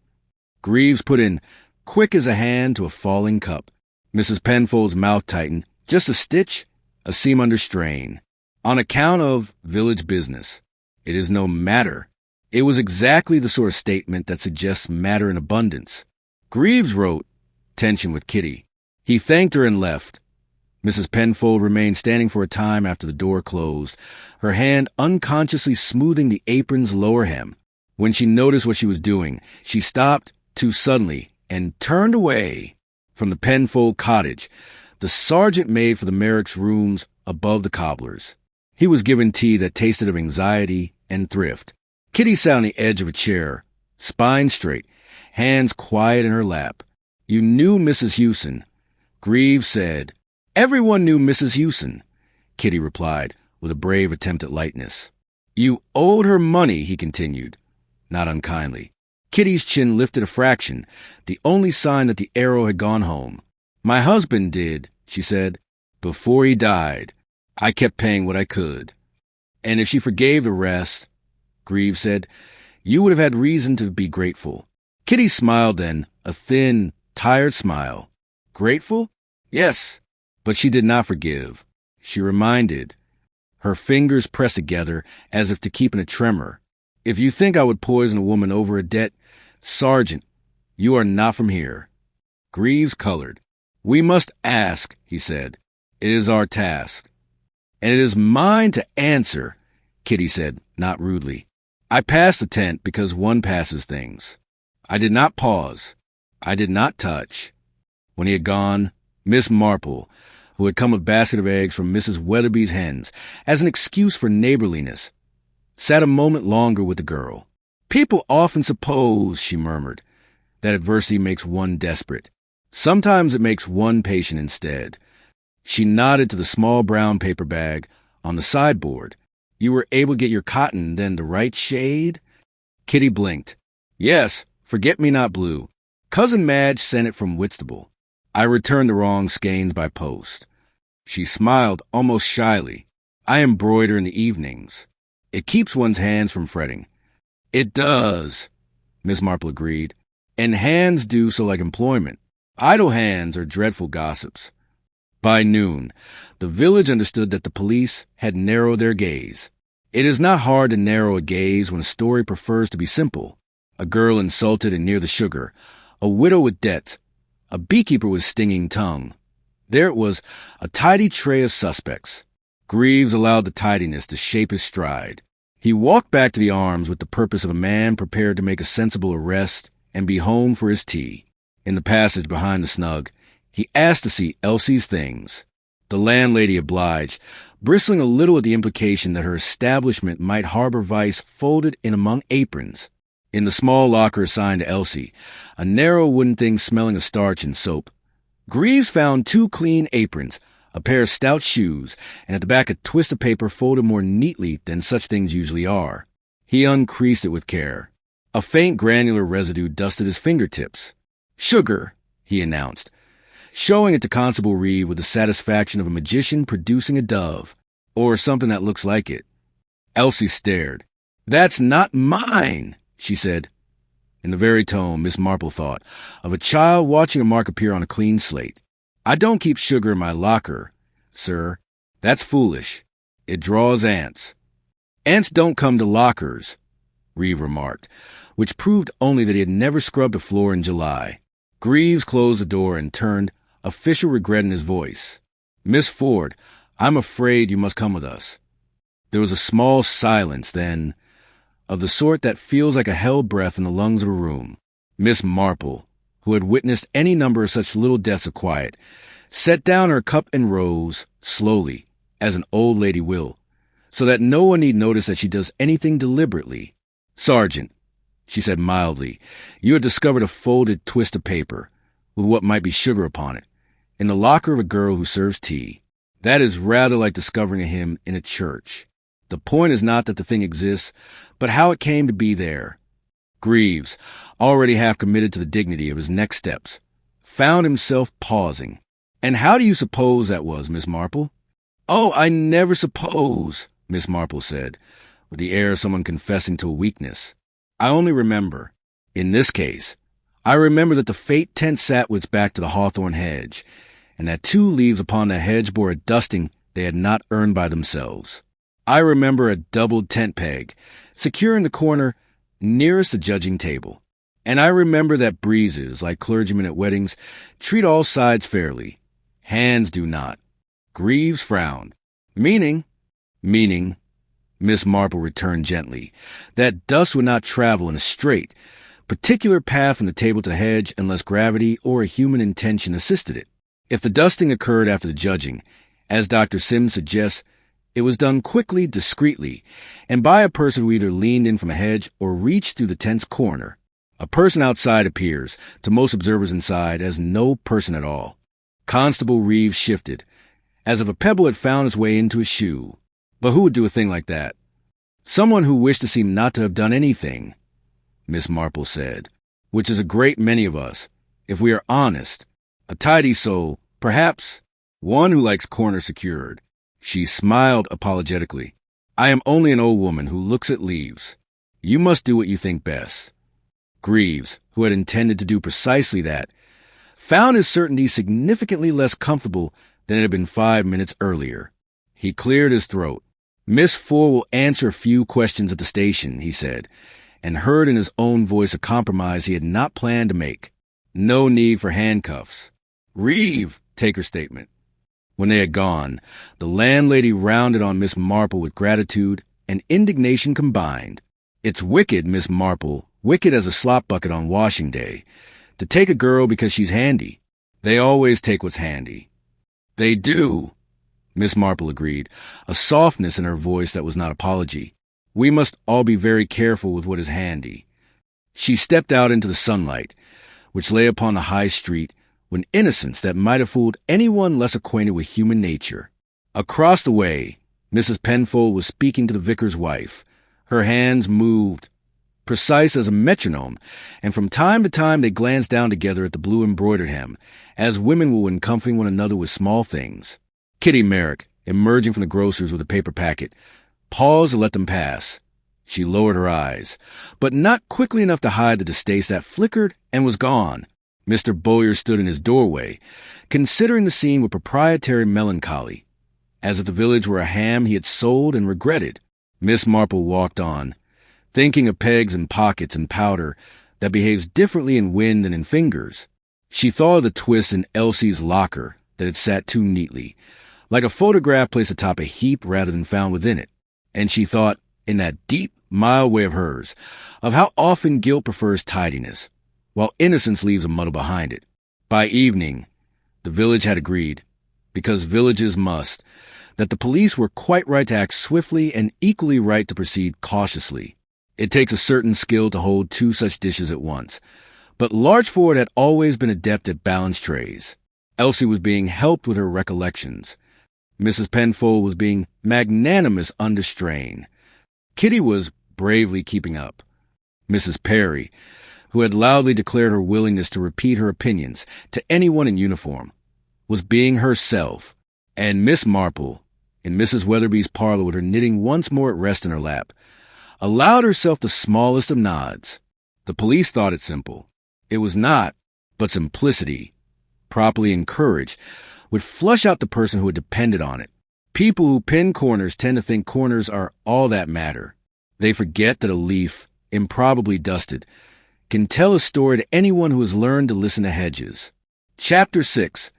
A: Greaves put in, quick as a hand to a falling cup. Mrs. Penfold's mouth tightened, just a stitch, a seam under strain. On account of village business. It is no matter. It was exactly the sort of statement that suggests matter in abundance. Greaves wrote, tension with Kitty. He thanked her and left. Mrs. Penfold remained standing for a time after the door closed, her hand unconsciously smoothing the apron's lower hem. When she noticed what she was doing, she stopped too suddenly and turned away. From the Penfold cottage, the sergeant made for the Merrick's rooms above the cobbler's. He was given tea that tasted of anxiety and thrift. Kitty sat on the edge of a chair, spine straight, hands quiet in her lap. You knew Mrs. Hewson. Greaves said, everyone knew Mrs. Hewson, Kitty replied, with a brave attempt at lightness. You owed her money, he continued, not unkindly. Kitty's chin lifted a fraction, the only sign that the arrow had gone home. My husband did, she said, before he died. I kept paying what I could. And if she forgave the rest, Greaves said, you would have had reason to be grateful. Kitty smiled then, a thin, tired smile. Grateful? Yes. But she did not forgive. She reminded. Her fingers pressed together as if to keep in a tremor. If you think I would poison a woman over a debt, Sergeant, you are not from here. Greaves colored. We must ask, he said. It is our task. And it is mine to answer, Kitty said, not rudely. I passed the tent because one passes things. I did not pause. I did not touch. When he had gone, Miss Marple, who had come with a basket of eggs from Mrs. Weatherby's hens, as an excuse for neighborliness, sat a moment longer with the girl. People often suppose, she murmured, that adversity makes one desperate. Sometimes it makes one patient instead. She nodded to the small brown paper bag on the sideboard. You were able to get your cotton, then the right shade? Kitty blinked. Yes, forget-me-not blue. Cousin Madge sent it from Whitstable. I returned the wrong skeins by post. She smiled almost shyly. I embroider in the evenings. It keeps one's hands from fretting. It does, Miss Marple agreed. And hands do so like employment. Idle hands are dreadful gossips. By noon, the village understood that the police had narrowed their gaze. It is not hard to narrow a gaze when a story prefers to be simple. A girl insulted and near the sugar. A widow with debts. A beekeeper with stinging tongue. There it was, a tidy tray of suspects. Greaves allowed the tidiness to shape his stride. He walked back to the Arms with the purpose of a man prepared to make a sensible arrest and be home for his tea. In the passage behind the snug, he asked to see Elsie's things. The landlady obliged, bristling a little at the implication that her establishment might harbor vice folded in among aprons. In the small locker assigned to Elsie, a narrow wooden thing smelling of starch and soap, Greaves found 2 clean aprons, a pair of stout shoes, and at the back a twist of paper folded more neatly than such things usually are. He uncreased it with care. A faint granular residue dusted his fingertips. "Sugar," he announced, showing it to Constable Reeve with the satisfaction of a magician producing a dove, or something that looks like it. Elsie stared. "That's not mine," she said, in the very tone, Miss Marple thought, of a child watching a mark appear on a clean slate. "I don't keep sugar in my locker, sir. That's foolish. It draws ants." "Ants don't come to lockers," Reeve remarked, which proved only that he had never scrubbed a floor in July. Greaves closed the door and turned, official regret in his voice. "Miss Ford, I'm afraid you must come with us." There was a small silence, then, of the sort that feels like a held breath in the lungs of a room. Miss Marple, who had witnessed any number of such little deaths of quiet, set down her cup and rose, slowly, as an old lady will, so that no one need notice that she does anything deliberately. "Sergeant," she said mildly, "you had discovered a folded twist of paper, with what might be sugar upon it, in the locker of a girl who serves tea. That is rather like discovering a hymn in a church. The point is not that the thing exists, but how it came to be there." Greaves, already half committed to the dignity of his next steps, found himself pausing. "And how do you suppose that was, Miss Marple?" "Oh, I never suppose," Miss Marple said, with the air of someone confessing to a weakness. "I only remember. In this case, I remember that the fate tent sat with its back to the hawthorn hedge, and that 2 leaves upon that hedge bore a dusting they had not earned by themselves. I remember a doubled tent peg, secure in the corner nearest the judging table. And I remember that breezes, like clergymen at weddings, treat all sides fairly. Hands do not." Greaves frowned. Meaning, Miss Marple returned gently, that dust would not travel in a straight, particular path from the table to the hedge unless gravity or a human intention assisted it. If the dusting occurred after the judging, as Dr. Sims suggests, it was done quickly, discreetly, and by a person who either leaned in from a hedge or reached through the tent's corner. A person outside appears, to most observers inside, as no person at all. Constable Reeve shifted, as if a pebble had found its way into his shoe. But who would do a thing like that? "Someone who wished to seem not to have done anything," Miss Marple said, "which is a great many of us, if we are honest. A tidy soul, perhaps, one who likes corner secured." She smiled apologetically. "I am only an old woman who looks at leaves. You must do what you think best." Greaves, who had intended to do precisely that, found his certainty significantly less comfortable than it had been 5 minutes earlier. He cleared his throat. "Miss Ford will answer a few questions at the station," he said, and heard in his own voice a compromise he had not planned to make. No need for handcuffs. "Reeve, take her statement." When they had gone, the landlady rounded on Miss Marple with gratitude and indignation combined. "It's wicked, Miss Marple, wicked as a slop bucket on washing day, to take a girl because she's handy. They always take what's handy." "They do," Miss Marple agreed, a softness in her voice that was not apology. "We must all be very careful with what is handy." She stepped out into the sunlight, which lay upon the high street, with innocence that might have fooled anyone less acquainted with human nature. Across the way, Mrs. Penfold was speaking to the vicar's wife. Her hands moved, precise as a metronome, and from time to time they glanced down together at the blue embroidered hem, as women will when comforting one another with small things. Kitty Merrick, emerging from the grocer's with a paper packet, paused to let them pass. She lowered her eyes, but not quickly enough to hide the distaste that flickered and was gone. Mr. Bowyer stood in his doorway, considering the scene with proprietary melancholy, as if the village were a ham he had sold and regretted. Miss Marple walked on, thinking of pegs and pockets and powder that behaves differently in wind than in fingers. She thought of the twist in Elsie's locker that had sat too neatly, like a photograph placed atop a heap rather than found within it. And she thought, in that deep, mild way of hers, of how often guilt prefers tidiness, while innocence leaves a muddle behind it. By evening, the village had agreed, because villages must, that the police were quite right to act swiftly and equally right to proceed cautiously. It takes a certain skill to hold two such dishes at once, but Larchford had always been adept at balance trays. Elsie was being helped with her recollections. Mrs. Penfold was being magnanimous under strain. Kitty was bravely keeping up. Mrs. Perry, who had loudly declared her willingness to repeat her opinions to anyone in uniform, was being herself, and Miss Marple, in Mrs. Weatherby's parlor with her knitting once more at rest in her lap, allowed herself the smallest of nods. The police thought it simple. It was not, but simplicity, properly encouraged, would flush out the person who had depended on it. People who pin corners tend to think corners are all that matter. They forget that a leaf, improbably dusted, can tell a story to anyone who has learned to listen to hedges. Chapter 6.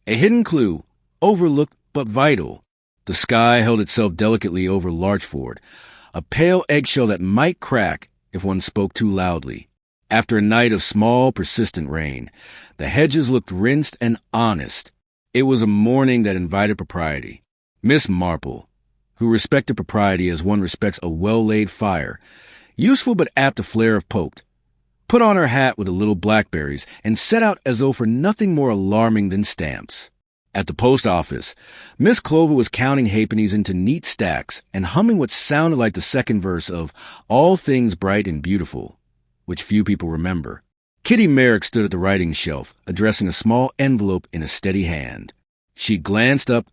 A: A hidden clue, overlooked but vital. The sky held itself delicately over Larchford, a pale eggshell that might crack if one spoke too loudly. After a night of small, persistent rain, the hedges looked rinsed and honest. It was a morning that invited propriety. Miss Marple, who respected propriety as one respects a well-laid fire, useful but apt to flare if poked, put on her hat with the little blackberries and set out as though for nothing more alarming than stamps. At the post office, Miss Clover was counting halfpennies into neat stacks and humming what sounded like the second verse of All Things Bright and Beautiful, which few people remember. Kitty Merrick stood at the writing shelf, addressing a small envelope in a steady hand. She glanced up,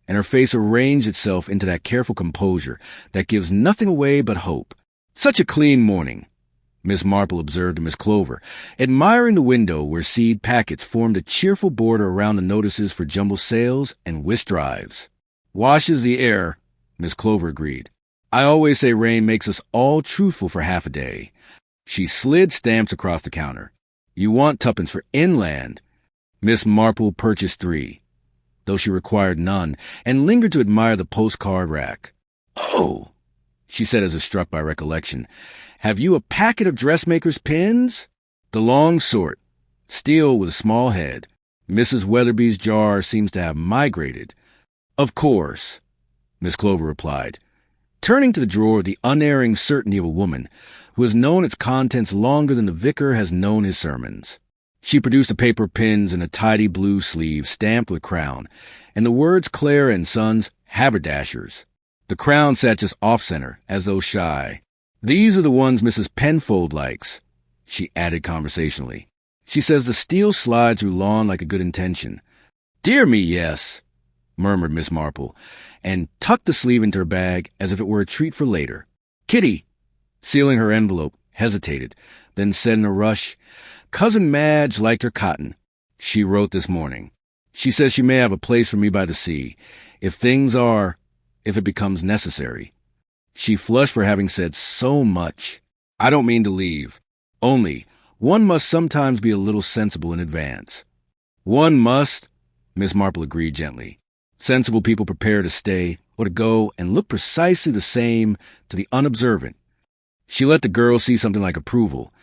A: and her face arranged itself into that careful composure that gives nothing away but hope. Such a clean morning, Miss Marple observed to Miss Clover, admiring the window where seed packets formed a cheerful border around the notices for jumble sales and whist drives. Washes the air, Miss Clover agreed. I always say rain makes us all truthful for half a day. She slid stamps across the counter. You want tuppence for inland. Miss Marple purchased 3, though she required none, and lingered to admire the postcard rack. Oh, she said as if struck by recollection. Have you a packet of dressmaker's pins? The long sort, steel with a small head. Mrs. Weatherby's jar seems to have migrated. Of course, Miss Clover replied, turning to the drawer with the unerring certainty of a woman who has known its contents longer than the vicar has known his sermons. She produced a paper of pins in a tidy blue sleeve stamped with crown, and the words Clare and Sons, Haberdashers. The crown sat just off-center, as though shy. These are the ones Mrs. Penfold likes, she added conversationally. She says the steel slides through lawn like a good intention. Dear me, yes, murmured Miss Marple, and tucked the sleeve into her bag as if it were a treat for later. Kitty, sealing her envelope, hesitated, then said in a rush, Cousin Madge liked her cotton. She wrote this morning. She says she may have a place for me by the sea, if it becomes necessary. She flushed for having said so much. I don't mean to leave. Only, one must sometimes be a little sensible in advance. One must, Miss Marple agreed gently. Sensible people prepare to stay or to go and look precisely the same to the unobservant. She let the girl see something like approval,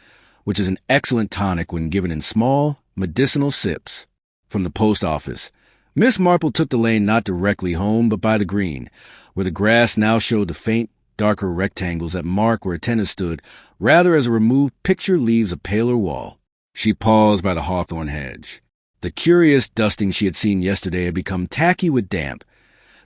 A: which is an excellent tonic when given in small, medicinal sips. From the post office, Miss Marple took the lane not directly home, but by the green, where the grass now showed the faint, darker rectangles that mark where a tennis stood, rather as a removed picture leaves a paler wall. She paused by the hawthorn hedge. The curious dusting she had seen yesterday had become tacky with damp,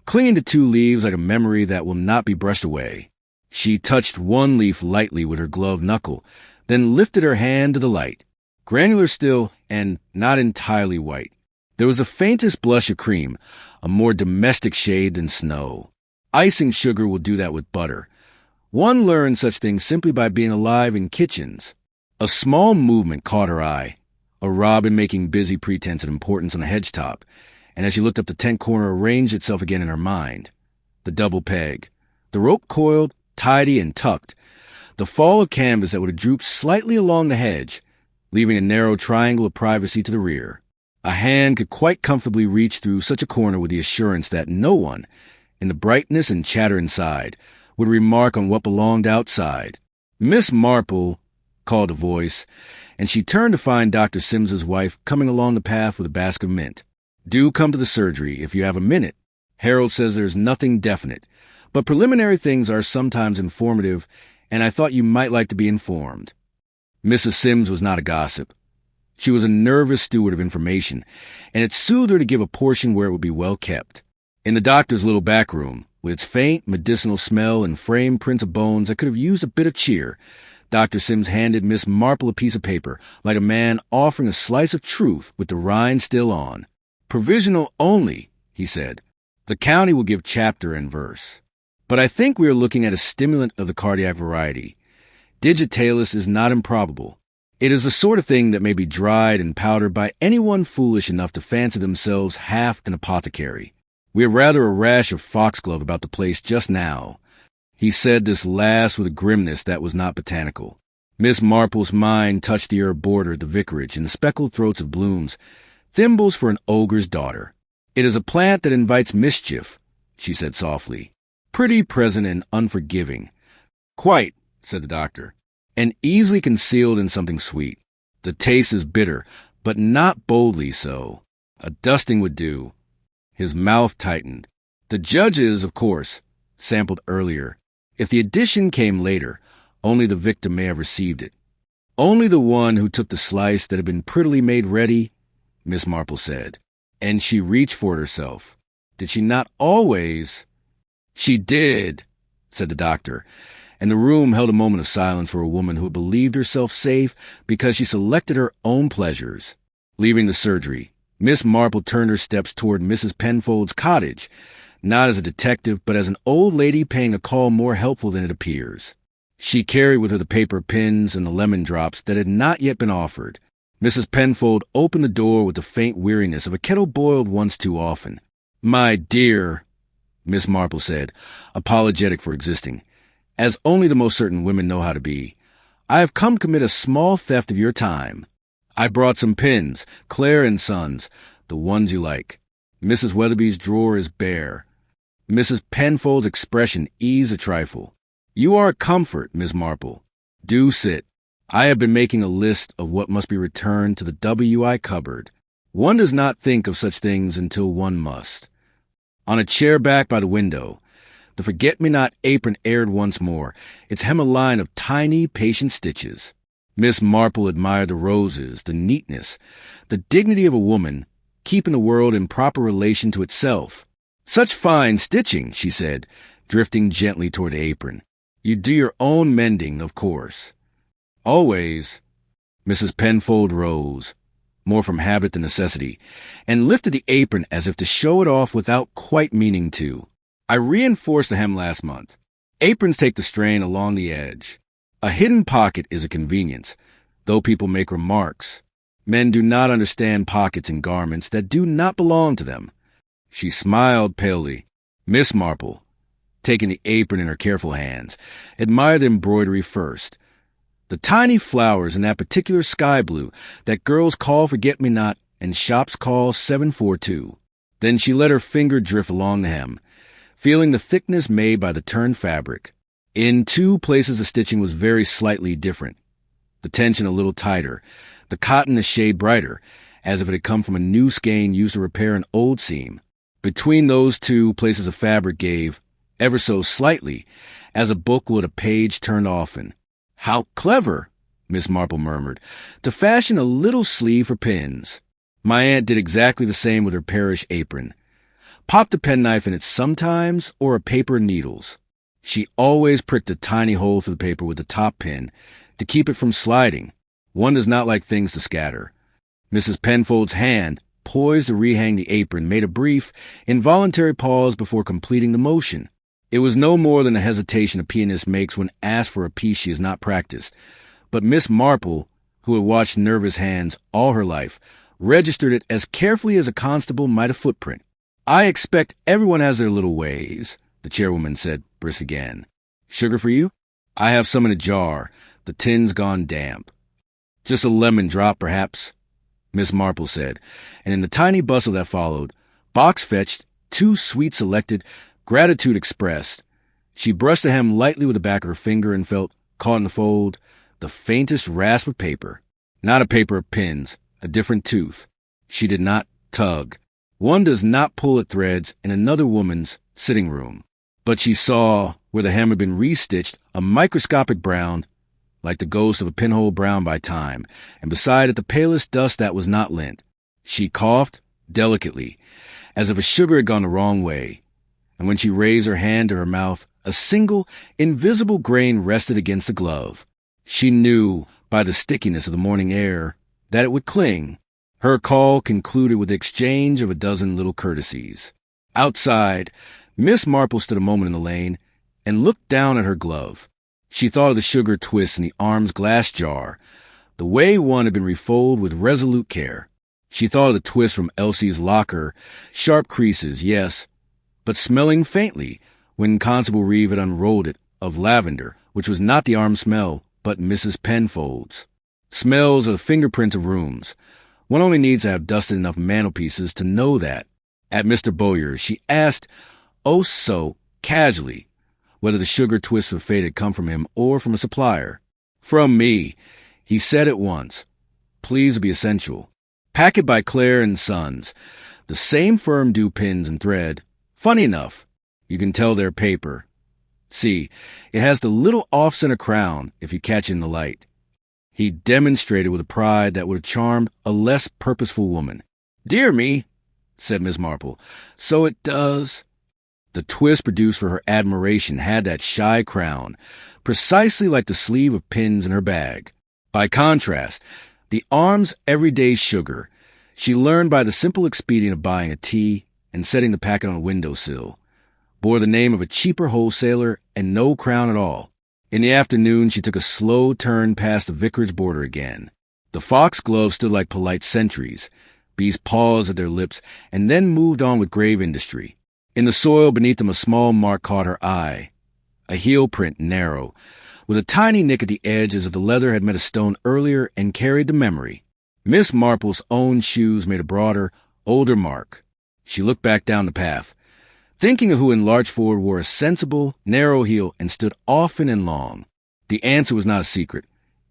A: clinging to 2 leaves like a memory that will not be brushed away. She touched one leaf lightly with her gloved knuckle, then lifted her hand to the light, granular still and not entirely white. There was the faintest blush of cream, a more domestic shade than snow. Icing sugar will do that with butter. One learns such things simply by being alive in kitchens. A small movement caught her eye, a robin making busy pretense of importance on a hedge top, and as she looked up the tent corner arranged itself again in her mind. The double peg, the rope coiled, tidy and tucked, the fall of canvas that would have drooped slightly along the hedge, leaving a narrow triangle of privacy to the rear. A hand could quite comfortably reach through such a corner with the assurance that no one, in the brightness and chatter inside, would remark on what belonged outside. "Miss Marple," called a voice, and she turned to find Dr. Sims's wife coming along the path with a basket of mint. "Do come to the surgery if you have a minute. Harold says there's nothing definite, but preliminary things are sometimes informative, and I thought you might like to be informed." Mrs. Sims was not a gossip. She was a nervous steward of information, and it soothed her to give a portion where it would be well kept. In the doctor's little back room, with its faint medicinal smell and framed prints of bones that could have used a bit of cheer, Dr. Sims handed Miss Marple a piece of paper, like a man offering a slice of truth with the rind still on. "Provisional only," he said. "The county will give chapter and verse. But I think we are looking at a stimulant of the cardiac variety. Digitalis is not improbable. It is the sort of thing that may be dried and powdered by anyone foolish enough to fancy themselves half an apothecary. We have rather a rash of foxglove about the place just now." He said this last with a grimness that was not botanical. Miss Marple's mind touched the herb border at the vicarage in the speckled throats of blooms, thimbles for an ogre's daughter. "It is a plant that invites mischief," she said softly. "Pretty, present, and unforgiving." "Quite," said the doctor, "and easily concealed in something sweet. The taste is bitter, but not boldly so. A dusting would do." His mouth tightened. "The judges, of course, sampled earlier. If the addition came later, only the victim may have received it. Only the one who took the slice that had been prettily made ready," Miss Marple said. And she reached for it herself. "Did she not always?" "She did," said the doctor, and the room held a moment of silence for a woman who had believed herself safe because she selected her own pleasures. Leaving the surgery, Miss Marple turned her steps toward Mrs. Penfold's cottage, not as a detective, but as an old lady paying a call more helpful than it appears. She carried with her the paper pins and the lemon drops that had not yet been offered. Mrs. Penfold opened the door with the faint weariness of a kettle boiled once too often. "My dear," Miss Marple said, apologetic for existing, as only the most certain women know how to be, "I have come to commit a small theft of your time. I brought some pins, Clare & Sons, the ones you like. Mrs. Weatherby's drawer is bare." Mrs. Penfold's expression eased a trifle. "You are a comfort, Miss Marple. Do sit. I have been making a list of what must be returned to the W.I. cupboard. One does not think of such things until one must." On a chair back by the window, the forget-me-not apron aired once more, its hem a line of tiny, patient stitches. Miss Marple admired the roses, the neatness, the dignity of a woman, keeping the world in proper relation to itself. "Such fine stitching," she said, drifting gently toward the apron. "You do your own mending, of course." "Always." Mrs. Penfold rose, more from habit than necessity, and lifted the apron as if to show it off without quite meaning to. "I reinforced the hem last month. Aprons take the strain along the edge. A hidden pocket is a convenience, though people make remarks. Men do not understand pockets in garments that do not belong to them." She smiled palely. Miss Marple, taking the apron in her careful hands, admired the embroidery first. The tiny flowers in that particular sky blue that girls call forget-me-not and shops call 742. Then she let her finger drift along the hem, feeling the thickness made by the turned fabric. In 2 places the stitching was very slightly different, the tension a little tighter, the cotton a shade brighter, as if it had come from a new skein used to repair an old seam. Between those 2 places of fabric gave, ever so slightly, as a book would a page turned often. "How clever," Miss Marple murmured, "to fashion a little sleeve for pins. My aunt did exactly the same with her parish apron. Popped a penknife in it sometimes, or a paper and needles. She always pricked a tiny hole through the paper with the top pin to keep it from sliding. One does not like things to scatter." Mrs. Penfold's hand, poised to rehang the apron, made a brief, involuntary pause before completing the motion. It was no more than the hesitation a pianist makes when asked for a piece she has not practiced, but Miss Marple, who had watched nervous hands all her life, registered it as carefully as a constable might a footprint. "I expect everyone has their little ways," the chairwoman said brisk again. "Sugar for you?" I have some in a jar. The tin's gone damp. Just a lemon drop, perhaps, Miss Marple said, and in the tiny bustle that followed, box fetched, 2 sweets selected, gratitude expressed. She brushed the hem lightly with the back of her finger and felt, caught in the fold, the faintest rasp of paper. Not a paper of pins, a different tooth. She did not tug. One does not pull at threads in another woman's sitting room. But she saw, where the hem had been restitched, a microscopic brown, like the ghost of a pinhole brown by time, and beside it the palest dust that was not lint. She coughed delicately, as if a sugar had gone the wrong way, and when she raised her hand to her mouth, a single, invisible grain rested against the glove. She knew, by the stickiness of the morning air, that it would cling. Her call concluded with the exchange of a dozen little courtesies. Outside, Miss Marple stood a moment in the lane and looked down at her glove. She thought of the sugar twist in the arm's glass jar, the way one had been refolded with resolute care. She thought of the twist from Elsie's locker, sharp creases, yes, but smelling faintly, when Constable Reeve had unrolled it, of lavender, which was not the arm smell, but Mrs. Penfold's. Smells are the fingerprints of rooms. One only needs to have dusted enough mantelpieces to know that. At Mr. Bowyer's, she asked, oh so casually, whether the sugar twist of fate had come from him or from a supplier. From me, he said at once. Please be essential. Pack it by Clare and Sons. The same firm do pins and thread. Funny enough, you can tell they're paper. See, it has the little off-center crown, if you catch it in the light. He demonstrated with a pride that would have charmed a less purposeful woman. Dear me, said Miss Marple, so it does. The twist produced for her admiration had that shy crown, precisely like the sleeve of pins in her bag. By contrast, the arm's everyday sugar, she learned by the simple expedient of buying a tea and setting the packet on a windowsill, bore the name of a cheaper wholesaler and no crown at all. In the afternoon, she took a slow turn past the vicarage border again. The foxgloves stood like polite sentries. Bees paused at their lips and then moved on with grave industry. In the soil beneath them a small mark caught her eye, a heel print narrow, with a tiny nick at the edge as if the leather had met a stone earlier and carried the memory. Miss Marple's own shoes made a broader, older mark. She looked back down the path, thinking of who in Larchford wore a sensible, narrow heel and stood often and long. The answer was not a secret.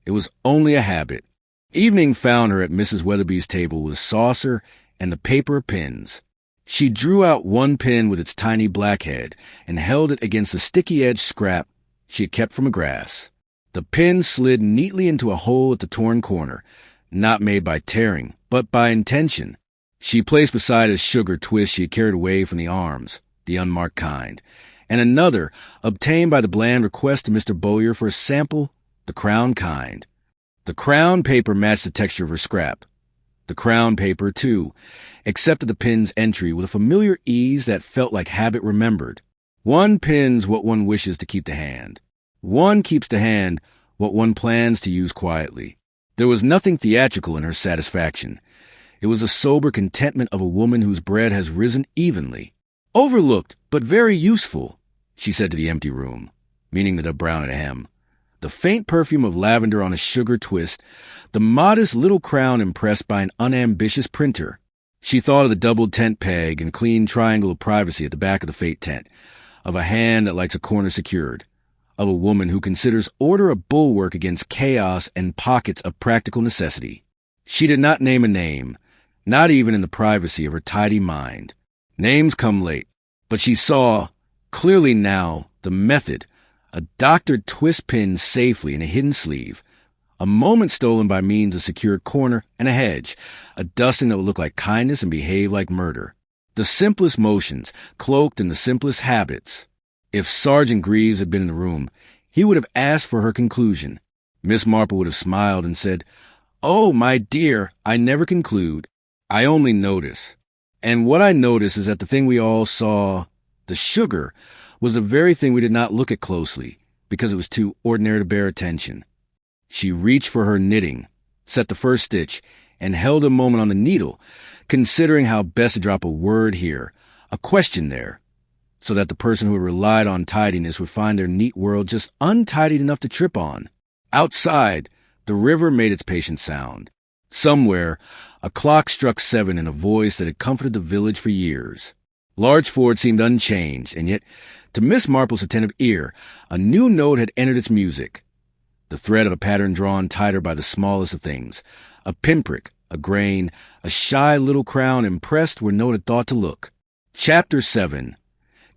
A: It was only a habit. Evening found her at Mrs. Weatherby's table with a saucer and the paper pins. She drew out one pin with its tiny black head and held it against the sticky-edged scrap she had kept from a grass. The pin slid neatly into a hole at the torn corner, not made by tearing, but by intention. She placed beside a sugar twist she had carried away from the arms, the unmarked kind, and another, obtained by the bland request to Mr. Bowyer for a sample, the crown kind. The crown paper matched the texture of her scrap. The crown paper, too, accepted the pin's entry with a familiar ease that felt like habit remembered. One pins what one wishes to keep to hand. One keeps to hand what one plans to use quietly. There was nothing theatrical in her satisfaction. It was the sober contentment of a woman whose bread has risen evenly. Overlooked, but very useful, she said to the empty room, meaning the brown at a hem. The faint perfume of lavender on a sugar twist, the modest little crown impressed by an unambitious printer. She thought of the doubled tent peg and clean triangle of privacy at the back of the fate tent, of a hand that likes a corner secured, of a woman who considers order a bulwark against chaos and pockets of practical necessity. She did not name a name, not even in the privacy of her tidy mind. Names come late, but she saw, clearly now, the method, a doctored twist pin safely in a hidden sleeve, a moment stolen by means of secured corner and a hedge, a dusting that would look like kindness and behave like murder. The simplest motions, cloaked in the simplest habits. If Sergeant Greaves had been in the room, he would have asked for her conclusion. Miss Marple would have smiled and said, "Oh, my dear, I never conclude. I only notice. And what I notice is that the thing we all saw, the sugar, was the very thing we did not look at closely, because it was too ordinary to bear attention." She reached for her knitting, set the first stitch, and held a moment on the needle, considering how best to drop a word here, a question there. so that the person who had relied on tidiness would find their neat world just untidied enough to trip on. Outside, the river made its patient sound. Somewhere, a clock struck 7 in a voice that had comforted the village for years. Larchford seemed unchanged, and yet, to Miss Marple's attentive ear, a new note had entered its music. The thread of a pattern drawn tighter by the smallest of things. A pinprick, a grain, a shy little crown impressed where no one had thought to look. Chapter 7.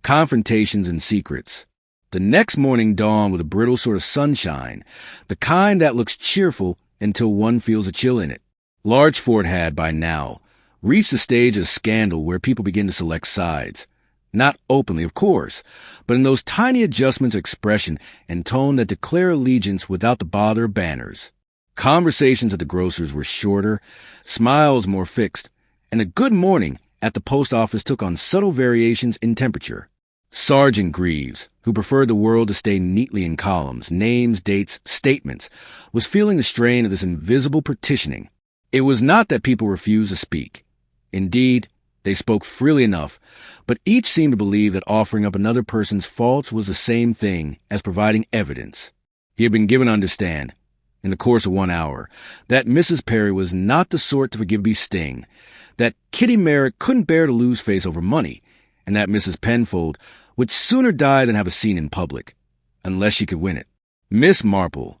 A: Confrontations and Secrets. The next morning dawned with a brittle sort of sunshine, the kind that looks cheerful until one feels a chill in it. Larchford had, by now, reached the stage of scandal where people begin to select sides. Not openly, of course, but in those tiny adjustments of expression and tone that declare allegiance without the bother of banners. Conversations at the grocer's were shorter, smiles more fixed, and a good morning at the post office took on subtle variations in temperature. Sergeant Greaves, who preferred the world to stay neatly in columns, names, dates, statements, was feeling the strain of this invisible partitioning. It was not that people refused to speak. Indeed, they spoke freely enough, but each seemed to believe that offering up another person's faults was the same thing as providing evidence. He had been given to understand, in the course of 1 hour, that Mrs. Perry was not the sort to forgive a sting, that Kitty Merrick couldn't bear to lose face over money, and that Mrs. Penfold would sooner die than have a scene in public, unless she could win it. Miss Marple,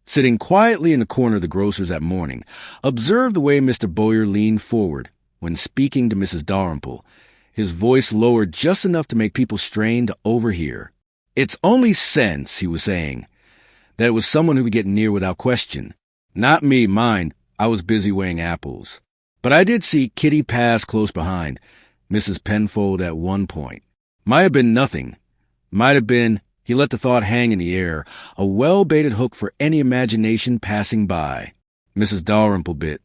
A: sitting quietly in the corner of the grocer's that morning, observed the way Mr. Bowyer leaned forward when speaking to Mrs. Dalrymple, his voice lowered just enough to make people strain to overhear. "It's only sense," he was saying, "that it was someone who could get near without question. Not me, mind, I was busy weighing apples. But I did see Kitty pass close behind Mrs. Penfold at one point. Might have been nothing. Might have been," he let the thought hang in the air, "a well-baited hook for any imagination passing by." Mrs. Dalrymple bit,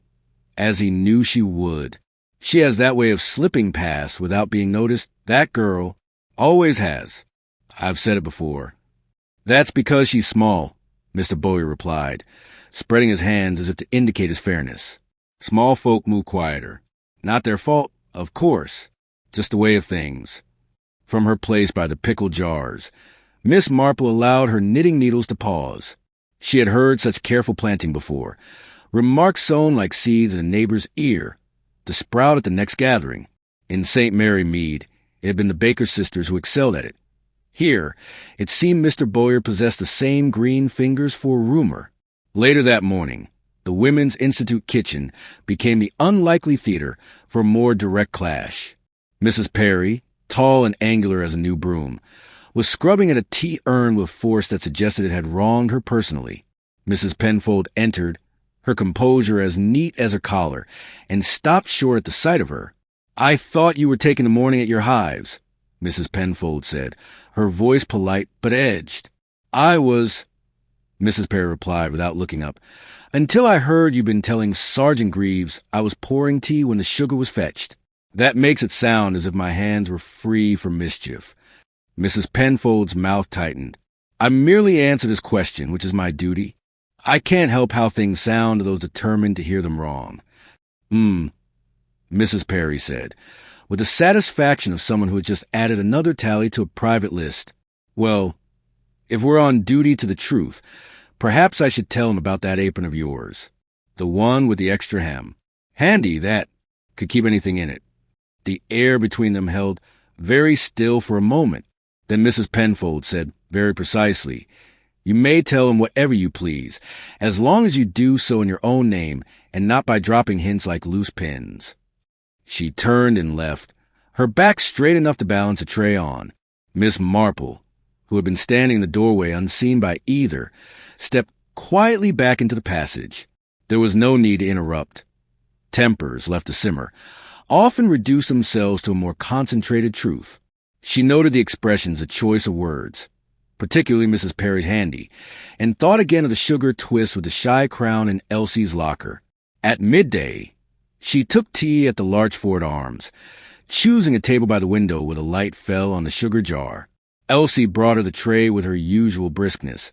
A: as he knew she would. She has that way of slipping past without being noticed. That girl always has. I've said it before. "That's because she's small," Mr. Bowyer replied, spreading his hands as if to indicate his fairness. "Small folk move quieter. Not their fault, of course. Just the way of things." From her place by the pickle jars, Miss Marple allowed her knitting needles to pause. She had heard such careful planting before, remarks sown like seeds in a neighbor's ear, to sprout at the next gathering. In St. Mary Mead, it had been the Baker sisters who excelled at it. Here, it seemed Mr. Bowyer possessed the same green fingers for rumor. Later that morning, the Women's Institute kitchen became the unlikely theater for a more direct clash. Mrs. Perry, tall and angular as a new broom, was scrubbing at a tea urn with force that suggested it had wronged her personally. Mrs. Penfold entered, her composure as neat as her collar, and stopped short at the sight of her. "I thought you were taking the morning at your hives," Mrs. Penfold said, her voice polite but edged. "I was," Mrs. Perry replied without looking up, "until I heard you'd been telling Sergeant Greaves I was pouring tea when the sugar was fetched. That makes it sound as if my hands were free for mischief." Mrs. Penfold's mouth tightened. "I merely answered his question, which is my duty. I can't help how things sound to those determined to hear them wrong." Mrs. Perry said, with the satisfaction of someone who had just added another tally to a private list. "Well, if we're on duty to the truth, perhaps I should tell him about that apron of yours. The one with the extra hem. Handy, that. Could keep anything in it." The air between them held very still for a moment. Then Mrs. Penfold said, very precisely, "You may tell him whatever you please, as long as you do so in your own name and not by dropping hints like loose pins." She turned and left, her back straight enough to balance a tray on. Miss Marple, who had been standing in the doorway unseen by either, stepped quietly back into the passage. There was no need to interrupt. Tempers, left to simmer, often reduce themselves to a more concentrated truth. She noted the expressions, the choice of words, particularly Mrs. Perry's handy, and thought again of the sugar twist with the shy crown in Elsie's locker. At midday, she took tea at the Larchford Arms, choosing a table by the window where the light fell on the sugar jar. Elsie brought her the tray with her usual briskness,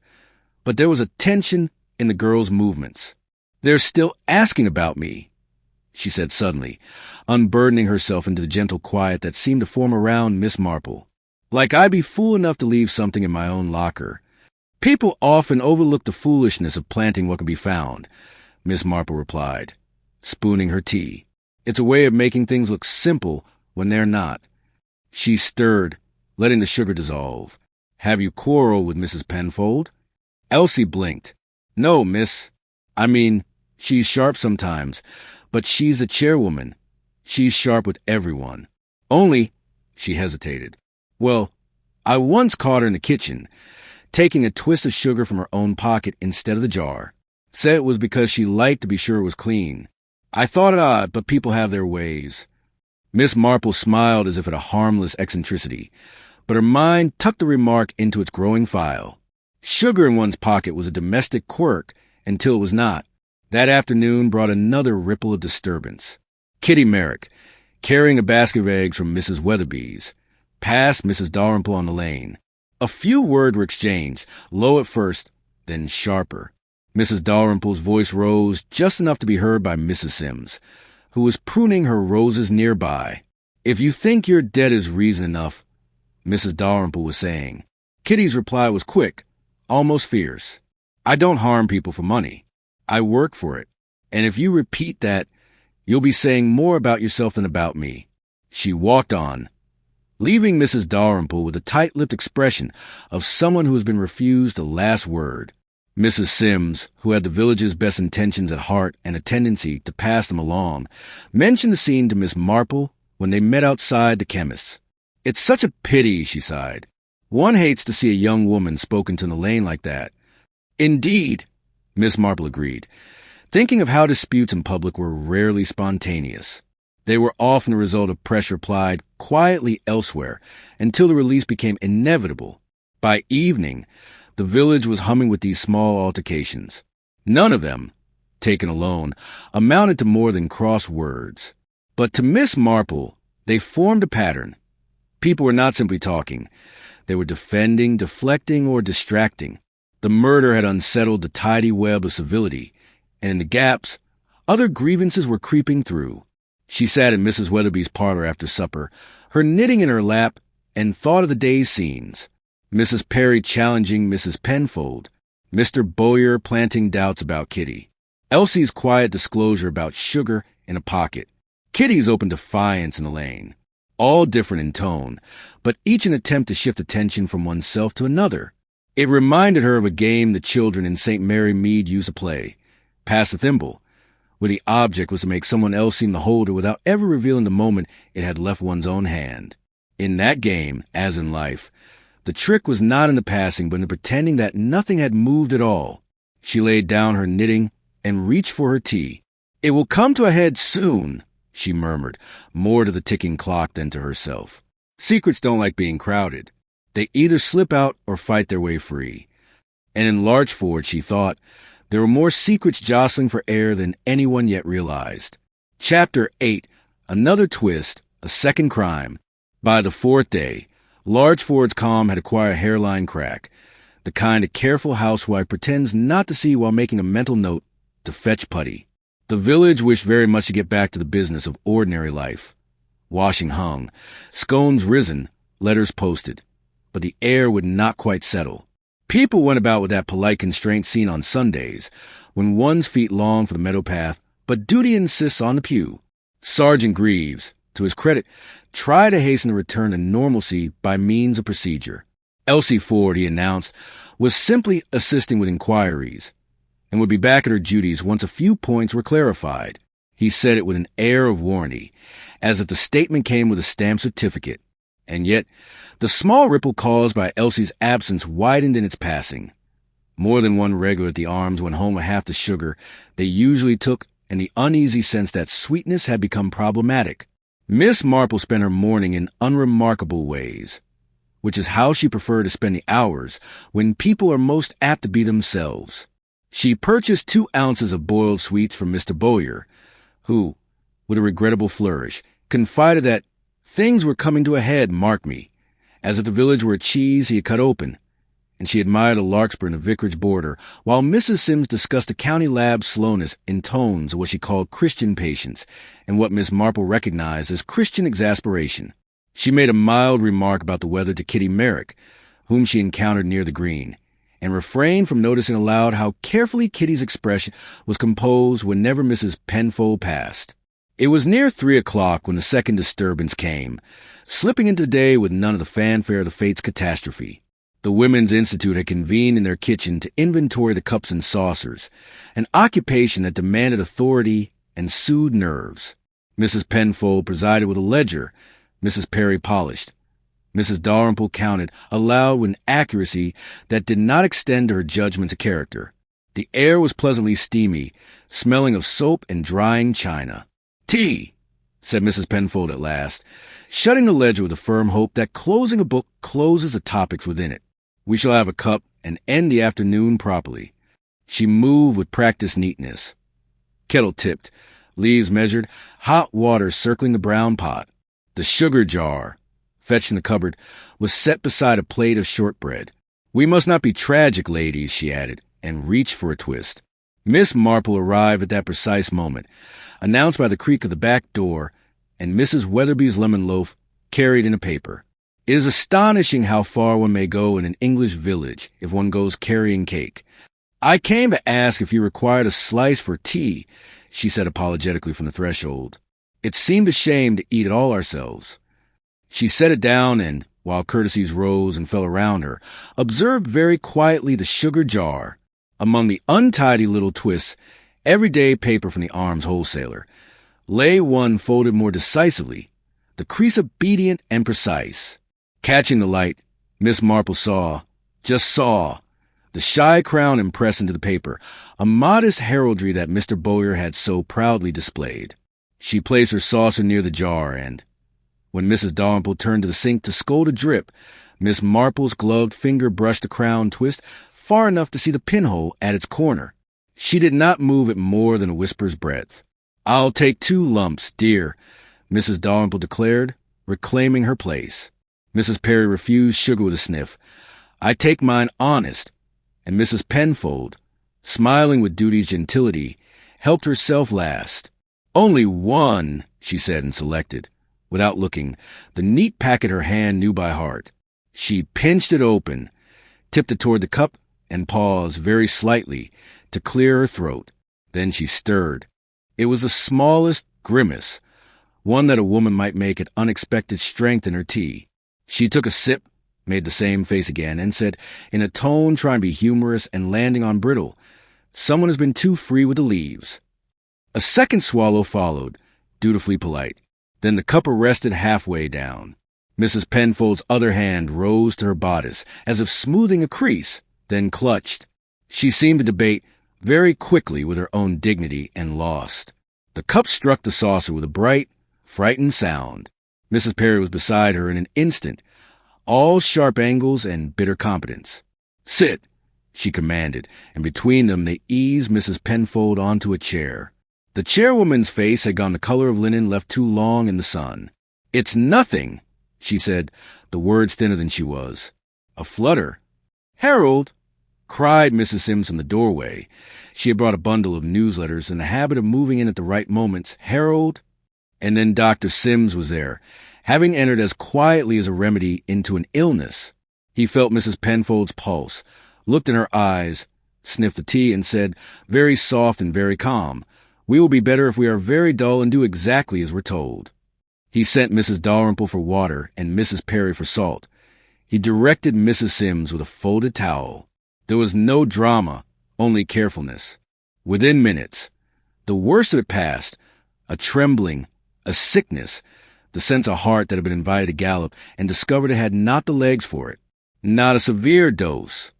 A: but there was a tension in the girl's movements. "They're still asking about me," she said suddenly, unburdening herself into the gentle quiet that seemed to form around Miss Marple. Like I'd be fool enough to leave something in my own locker. People often overlook the foolishness of planting what can be found, Miss Marple replied, spooning her tea. It's a way of making things look simple when they're not. She stirred, letting the sugar dissolve. Have you quarreled with Mrs. Penfold? Elsie blinked. No, miss. I mean, she's sharp sometimes, but she's a chairwoman. She's sharp with everyone. Only, she hesitated. Well, I once caught her in the kitchen, taking a twist of sugar from her own pocket instead of the jar. Said it was because she liked to be sure it was clean. I thought it odd, but people have their ways. Miss Marple smiled as if at a harmless eccentricity, but her mind tucked the remark into its growing file. Sugar in one's pocket was a domestic quirk until it was not. That afternoon brought another ripple of disturbance. Kitty Merrick, carrying a basket of eggs from Mrs. Weatherby's, passed Mrs. Dalrymple on the lane. A few words were exchanged, low at first, then sharper. Mrs. Dalrymple's voice rose just enough to be heard by Mrs. Sims, who was pruning her roses nearby. If you think your debt is reason enough, Mrs. Dalrymple was saying. Kitty's reply was quick, almost fierce. I don't harm people for money. I work for it. And if you repeat that, you'll be saying more about yourself than about me. She walked on, leaving Mrs. Dalrymple with a tight-lipped expression of someone who has been refused the last word. Mrs. Sims, who had the village's best intentions at heart and a tendency to pass them along, mentioned the scene to Miss Marple when they met outside the chemist's. It's such a pity, she sighed. One hates to see a young woman spoken to in the lane like that. Indeed, Miss Marple agreed, thinking of how disputes in public were rarely spontaneous. They were often the result of pressure applied quietly elsewhere until the release became inevitable. By evening, the village was humming with these small altercations. None of them, taken alone, amounted to more than cross words. But to Miss Marple, they formed a pattern. People were not simply talking. They were defending, deflecting, or distracting. The murder had unsettled the tidy web of civility, and in the gaps, other grievances were creeping through. She sat in Mrs. Weatherby's parlor after supper, her knitting in her lap, and thought of the day's scenes. Mrs. Perry challenging Mrs. Penfold, Mr. Bowyer planting doubts about Kitty, Elsie's quiet disclosure about sugar in a pocket, Kitty's open defiance in the lane. All different in tone, but each an attempt to shift attention from oneself to another. It reminded her of a game the children in St. Mary Mead used to play, Pass the Thimble, where the object was to make someone else seem the holder without ever revealing the moment it had left one's own hand. In that game, as in life, the trick was not in the passing, but in the pretending that nothing had moved at all. She laid down her knitting and reached for her tea. It will come to a head soon, she murmured, more to the ticking clock than to herself. Secrets don't like being crowded. They either slip out or fight their way free. And in Larchford, she thought, there were more secrets jostling for air than anyone yet realized. Chapter 8. Another twist, a second crime. By the fourth day, Larchford's calm had acquired a hairline crack, the kind a careful housewife pretends not to see while making a mental note to fetch putty. The village wished very much to get back to the business of ordinary life. Washing hung, scones risen, letters posted, but the air would not quite settle. People went about with that polite constraint seen on Sundays, when one's feet long for the meadow path, but duty insists on the pew. Sergeant Greaves, to his credit, tried to hasten the return to normalcy by means of procedure. Elsie Ford, he announced, was simply assisting with inquiries, and would be back at her duties once a few points were clarified. He said it with an air of warranty, as if the statement came with a stamped certificate. And yet, the small ripple caused by Elsie's absence widened in its passing. More than one regular at the Arms went home with half the sugar they usually took, and the uneasy sense that sweetness had become problematic. Miss Marple spent her morning in unremarkable ways, which is how she preferred to spend the hours when people are most apt to be themselves. She purchased 2 ounces of boiled sweets from Mr. Bowyer, who, with a regrettable flourish, confided that things were coming to a head, mark me, as if the village were a cheese he had cut open, and she admired a larkspur in the vicarage border, while Mrs. Sims discussed the county lab's slowness in tones of what she called Christian patience, and what Miss Marple recognized as Christian exasperation. She made a mild remark about the weather to Kitty Merrick, whom she encountered near the green, and refrained from noticing aloud how carefully Kitty's expression was composed whenever Mrs. Penfold passed. It was near 3 o'clock when the second disturbance came, slipping into the day with none of the fanfare of the fate's catastrophe. The Women's Institute had convened in their kitchen to inventory the cups and saucers, an occupation that demanded authority and soothed nerves. Mrs. Penfold presided with a ledger. Mrs. Perry polished. Mrs. Dalrymple counted aloud with an accuracy that did not extend to her judgments of character. The air was pleasantly steamy, smelling of soap and drying china. "Tea," said Mrs. Penfold at last, shutting the ledger with a firm hope that closing a book closes the topics within it. "We shall have a cup and end the afternoon properly." She moved with practiced neatness. Kettle tipped, leaves measured, hot water circling the brown pot. The sugar jar, fetched from the cupboard, was set beside a plate of shortbread. "We must not be tragic, ladies," she added, and reached for a twist. Miss Marple arrived at that precise moment, announced by the creak of the back door, and Mrs. Weatherby's lemon loaf carried in a paper. It is astonishing how far one may go in an English village if one goes carrying cake. "I came to ask if you required a slice for tea," she said apologetically from the threshold. It seemed a shame to eat it all ourselves. She set it down and, while courtesies rose and fell around her, observed very quietly the sugar jar. Among the untidy little twists, everyday paper from the arms wholesaler, lay one folded more decisively, the crease obedient and precise. Catching the light, Miss Marple saw, the shy crown impressed into the paper, a modest heraldry that Mr. Bowyer had so proudly displayed. She placed her saucer near the jar, and when Mrs. Dalrymple turned to the sink to scold a drip, Miss Marple's gloved finger brushed the crown twist far enough to see the pinhole at its corner. She did not move it more than a whisper's breadth. "I'll take 2 lumps, dear," Mrs. Dalrymple declared, reclaiming her place. Mrs. Perry refused sugar with a sniff. "I take mine honest," and Mrs. Penfold, smiling with duty's gentility, helped herself last. "Only 1, she said, and selected, without looking, the neat packet her hand knew by heart. She pinched it open, tipped it toward the cup, and paused very slightly to clear her throat. Then she stirred. It was the smallest grimace, one that a woman might make at unexpected strength in her tea. She took a sip, made the same face again, and said, in a tone trying to be humorous and landing on brittle, "Someone has been too free with the leaves." A second swallow followed, dutifully polite. Then the cuppa rested halfway down. Mrs. Penfold's other hand rose to her bodice, as if smoothing a crease, then clutched. She seemed to debate very quickly with her own dignity and lost. The cup struck the saucer with a bright, frightened sound. Mrs. Perry was beside her in an instant, all sharp angles and bitter competence. "Sit," she commanded, and between them they eased Mrs. Penfold onto a chair. The chairwoman's face had gone the color of linen left too long in the sun. "It's nothing," she said, the words thinner than she was. A flutter. "Harold!" cried Mrs. Sims from the doorway. She had brought a bundle of newsletters, in the habit of moving in at the right moments. "Harold!" And then Dr. Sims was there, having entered as quietly as a remedy into an illness. He felt Mrs. Penfold's pulse, looked in her eyes, sniffed the tea, and said, very soft and very calm, "We will be better if we are very dull and do exactly as we're told." He sent Mrs. Dalrymple for water and Mrs. Perry for salt. He directed Mrs. Sims with a folded towel. There was no drama, only carefulness. Within minutes, the worst of it passed, a trembling, a sickness, the sense of heart that had been invited to gallop and discovered it had not the legs for it. "Not a severe dose,"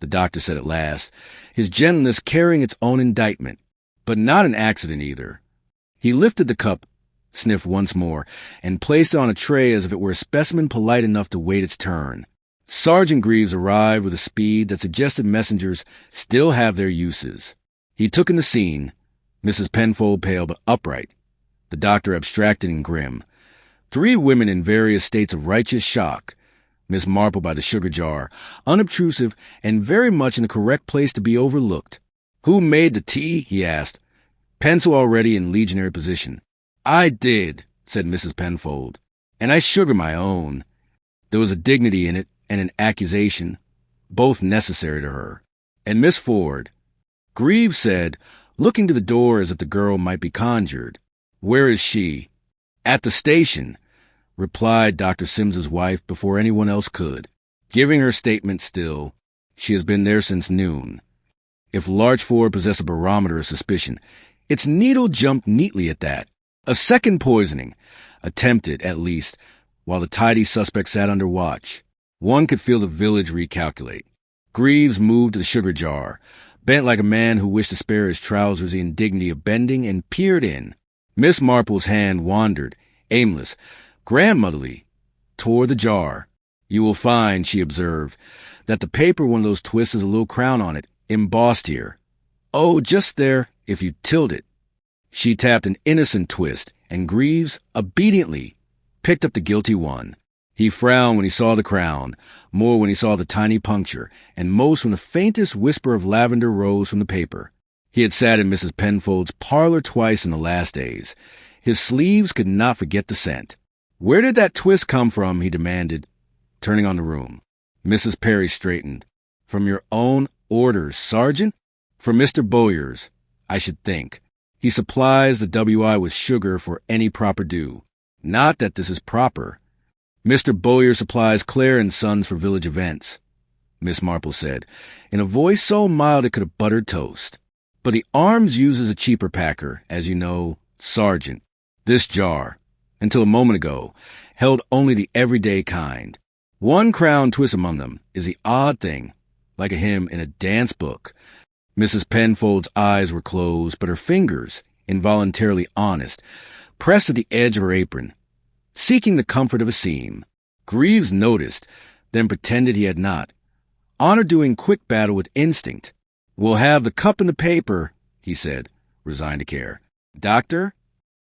A: the doctor said at last, his gentleness carrying its own indictment, but not an accident either. He lifted the cup, sniffed once more, and placed it on a tray as if it were a specimen polite enough to wait its turn. Sergeant Greaves arrived with a speed that suggested messengers still have their uses. He took in the scene, Mrs. Penfold pale but upright, the doctor abstracted and grim, 3 women in various states of righteous shock, Miss Marple by the sugar jar, unobtrusive and very much in the correct place to be overlooked. "Who made the tea?" he asked, pencil already in legionary position. "I did," said Mrs. Penfold. And I sugar my own. There was a dignity in it and an accusation, both necessary to her. And Miss Ford, Greaves said, looking to the door as if the girl might be conjured. Where is she? At the station, replied Dr. Sims's wife before anyone else could, giving her statement still. She has been there since noon. If Larchford possessed a barometer of suspicion, its needle jumped neatly at that. A second poisoning, attempted at least, while the tidy suspect sat under watch. One could feel the village recalculate. Greaves moved to the sugar jar, bent like a man who wished to spare his trousers the indignity of bending, and peered in. Miss Marple's hand wandered, aimless, grandmotherly, toward the jar. You will find, she observed, that the paper one of those twists has a little crown on it, embossed here. Oh, just there, if you tilt it. She tapped an innocent twist, and Greaves, obediently, picked up the guilty one. He frowned when he saw the crown, more when he saw the tiny puncture, and most when the faintest whisper of lavender rose from the paper. He had sat in Mrs. Penfold's parlor twice in the last days. His sleeves could not forget the scent. Where did that twist come from? He demanded, turning on the room. Mrs. Perry straightened. From your own orders, Sergeant? From Mr. Bowyer's, I should think. He supplies the W.I. with sugar for any proper due. Not that this is proper. Mr. Bowyer supplies Clare and Sons for village events, Miss Marple said, in a voice so mild it could have buttered toast. But the Arms uses a cheaper packer, as you know, Sergeant. This jar, until a moment ago, held only the everyday kind. One crown twist among them is the odd thing, like a hymn in a dance book. Mrs. Penfold's eyes were closed, but her fingers, involuntarily honest, pressed at the edge of her apron, seeking the comfort of a seam. Greaves noticed, then pretended he had not. Honor doing quick battle with instinct. We'll have the cup and the paper, he said, resigned to care. Doctor?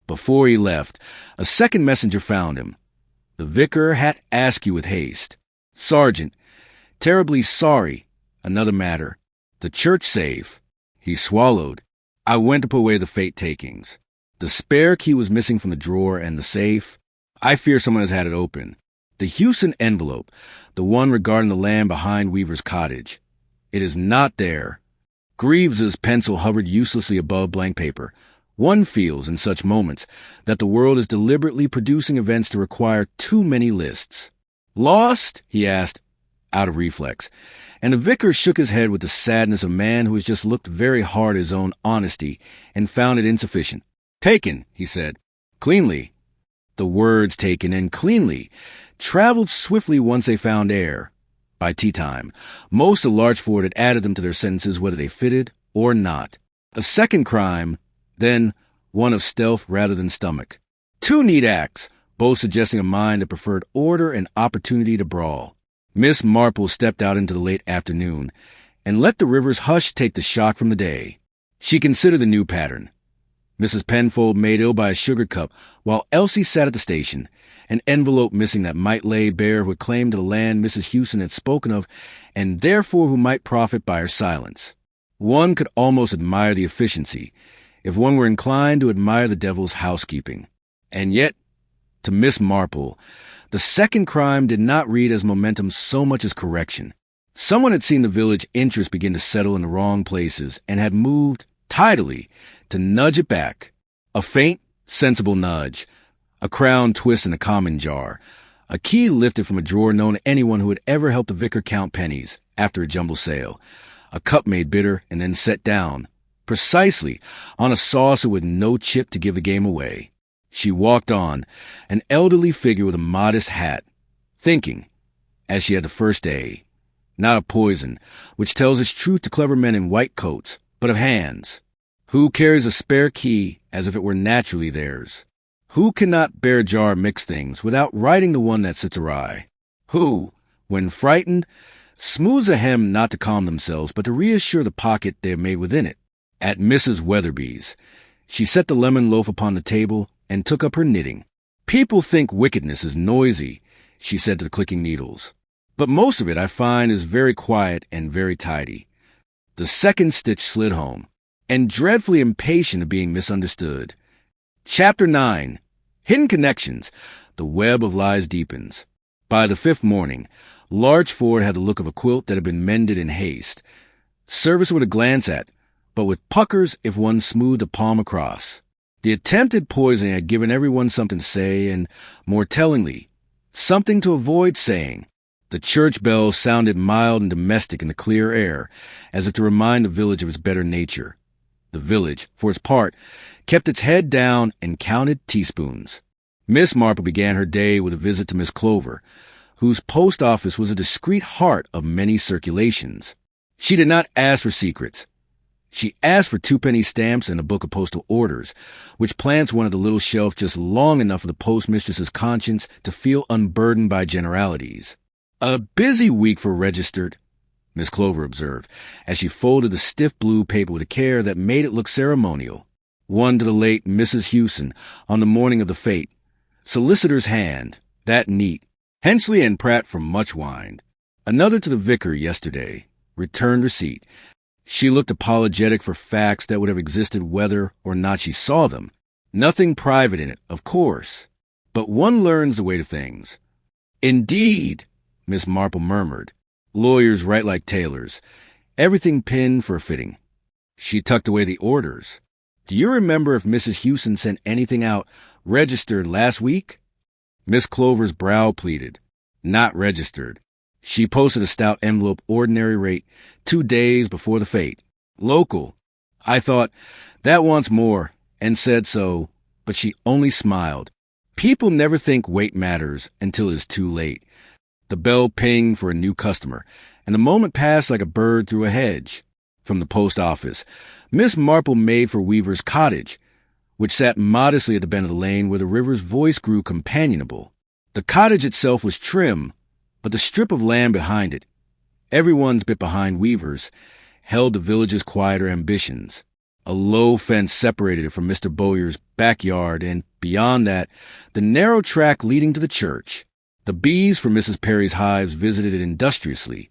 A: Before he left, a second messenger found him. The vicar had asked you with haste. Sergeant, terribly sorry. Another matter. The church safe. He swallowed. I went to put away the fate takings. The spare key was missing from the drawer and the safe. I fear someone has had it open. The Houston envelope, the one regarding the land behind Weaver's cottage. It is not there. Greaves's pencil hovered uselessly above blank paper. One feels, in such moments, that the world is deliberately producing events to require too many lists. Lost? He asked, out of reflex, and the vicar shook his head with the sadness of a man who has just looked very hard at his own honesty and found it insufficient. Taken, he said, cleanly. The words taken and cleanly traveled swiftly once they found air. By tea-time, most of Larchford had added them to their sentences whether they fitted or not. A second crime, then one of stealth rather than stomach. Two neat acts, both suggesting a mind that preferred order and opportunity to brawl. Miss Marple stepped out into the late afternoon and let the river's hush take the shock from the day. She considered the new pattern. Mrs. Penfold made ill by a sugar cup, while Elsie sat at the station, an envelope missing that might lay bare who had claimed to the land Mrs. Houston had spoken of, and therefore who might profit by her silence. One could almost admire the efficiency, if one were inclined to admire the devil's housekeeping. And yet, to Miss Marple, the second crime did not read as momentum so much as correction. Someone had seen the village interest begin to settle in the wrong places and had moved, tidily, to nudge it back. A faint, sensible nudge, a crown twist in a common jar, a key lifted from a drawer known to anyone who had ever helped the vicar count pennies after a jumble sale, a cup made bitter and then set down, precisely, on a saucer with no chip to give the game away. She walked on, an elderly figure with a modest hat, thinking, as she had the first day, not of poison, which tells its truth to clever men in white coats, but of hands. Who carries a spare key as if it were naturally theirs? Who cannot bear jar mixed things without writing the one that sits awry? Who, when frightened, smooths a hem not to calm themselves, but to reassure the pocket they have made within it? At Mrs. Weatherby's, she set the lemon loaf upon the table and took up her knitting. People think wickedness is noisy, she said to the clicking needles. But most of it, I find, is very quiet and very tidy. The second stitch slid home, and dreadfully impatient of being misunderstood. Chapter 9. Hidden Connections. The web of lies deepens. By the fifth morning, Larch Ford had the look of a quilt that had been mended in haste. Serviceable to glance at, but with puckers if one smoothed a palm across. The attempted poisoning had given everyone something to say, and, more tellingly, something to avoid saying. The church bells sounded mild and domestic in the clear air, as if to remind the village of its better nature. The village, for its part, kept its head down and counted teaspoons. Miss Marple began her day with a visit to Miss Clover, whose post office was a discreet heart of many circulations. She did not ask for secrets. She asked for 2-penny stamps and a book of postal orders, which plants one at the little shelf just long enough for the postmistress's conscience to feel unburdened by generalities. "A busy week for registered," Miss Clover observed, as she folded the stiff blue paper with a care that made it look ceremonial. One to the late Mrs. Hewson on the morning of the fete. Solicitor's hand, that neat. Hensley and Pratt from Muchwind. Another to the vicar yesterday. Returned receipt. She looked apologetic for facts that would have existed whether or not she saw them. Nothing private in it, of course. But one learns the way to things. "Indeed," Miss Marple murmured. "Lawyers write like tailors. Everything pinned for a fitting." She tucked away the orders. "Do you remember if Mrs. Hewson sent anything out registered last week?" Miss Clover's brow pleaded. "Not registered. She posted a stout envelope ordinary rate 2 days before the fete. Local. I thought, that wants more, and said so, but she only smiled. People never think weight matters until it is too late." The bell pinged for a new customer, and the moment passed like a bird through a hedge. From the post office, Miss Marple made for Weaver's cottage, which sat modestly at the bend of the lane where the river's voice grew companionable. The cottage itself was trim, but the strip of land behind it, everyone's bit behind Weaver's, held the village's quieter ambitions. A low fence separated it from Mr. Bowyer's backyard, and beyond that, the narrow track leading to the church. The bees from Mrs. Perry's hives visited it industriously.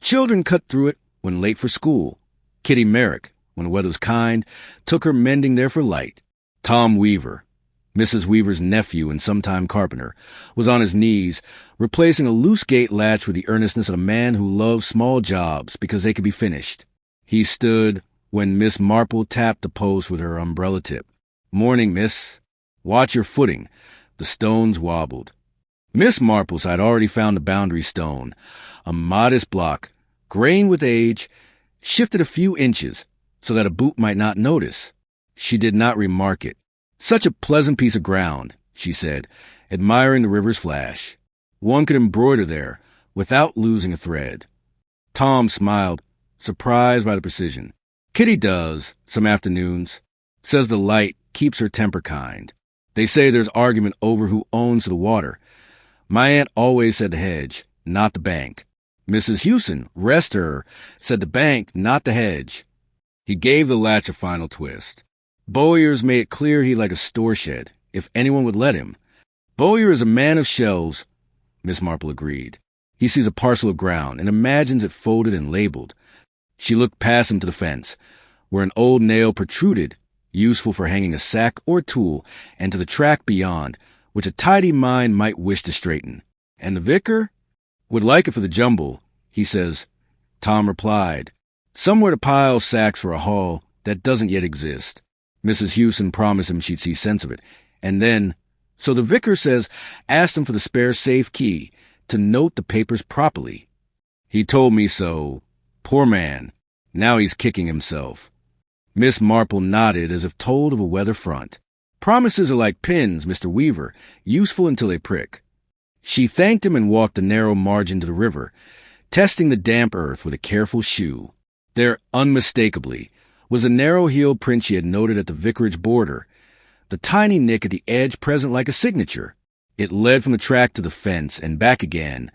A: Children cut through it when late for school. Kitty Merrick, when the weather was kind, took her mending there for light. Tom Weaver, Mrs. Weaver's nephew and sometime carpenter, was on his knees, replacing a loose gate latch with the earnestness of a man who loves small jobs because they could be finished. He stood when Miss Marple tapped the post with her umbrella tip. "Morning, miss. Watch your footing." The stones wobbled. Miss Marple's had already found the boundary stone, a modest block, grained with age, shifted a few inches so that a boot might not notice. She did not remark it. "Such a pleasant piece of ground," she said, admiring the river's flash. "One could embroider there without losing a thread." Tom smiled, surprised by the precision. "Kitty does, some afternoons. Says the light keeps her temper kind. They say there's argument over who owns the water. My aunt always said the hedge, not the bank. Mrs. Hewson, rest her, said the bank, not the hedge." He gave the latch a final twist. "Bowyer's made it clear he'd like a store shed, if anyone would let him." "Bowyer is a man of shelves," Miss Marple agreed. "He sees a parcel of ground and imagines it folded and labeled." She looked past him to the fence, where an old nail protruded, useful for hanging a sack or tool, and to the track beyond, which a tidy mind might wish to straighten. "And the vicar?" "Would like it for the jumble, he says." Tom replied, "Somewhere to pile sacks for a haul that doesn't yet exist." Mrs. Hewson promised him she'd see sense of it. And then, "So the vicar says ask him for the spare safe key to note the papers properly. He told me so. Poor man. Now he's kicking himself." Miss Marple nodded as if told of a weather front. "Promises are like pins, Mr. Weaver, useful until they prick." She thanked him and walked the narrow margin to the river, testing the damp earth with a careful shoe. There, unmistakably, was a narrow-heeled print she had noted at the vicarage border, the tiny nick at the edge present like a signature. It led from the track to the fence and back again,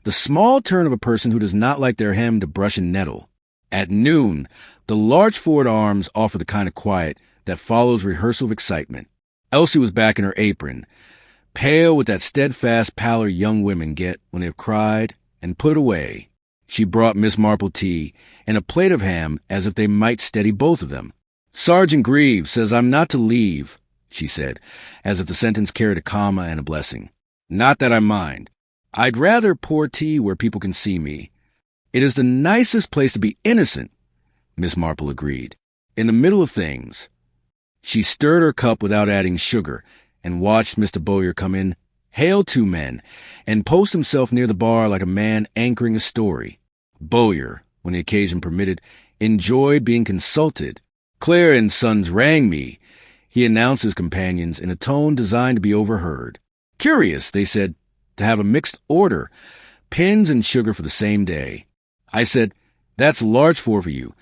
A: the small turn of a person who does not like their hem to brush and nettle. At noon, the Larch Ford Arms offered the kind of quiet that follows rehearsal of excitement. Elsie was back in her apron, pale with that steadfast pallor young women get when they have cried, and put it away. She brought Miss Marple tea and a plate of ham as if they might steady both of them. "Sergeant Greaves says I'm not to leave," she said, as if the sentence carried a comma and a blessing. Not that I mind. I'd rather pour tea where people can see me. It is the nicest place to be innocent, Miss Marple agreed. In the middle of things. She stirred her cup without adding sugar and watched Mr. Bowyer come in, hail two men, and post himself near the bar like a man anchoring a story. Bowyer, when the occasion permitted, enjoyed being consulted. Claire and Sons rang me, he announced his companions in a tone designed to be overheard. Curious, they said, to have a mixed order, pins and sugar for the same day. I said, that's large for you.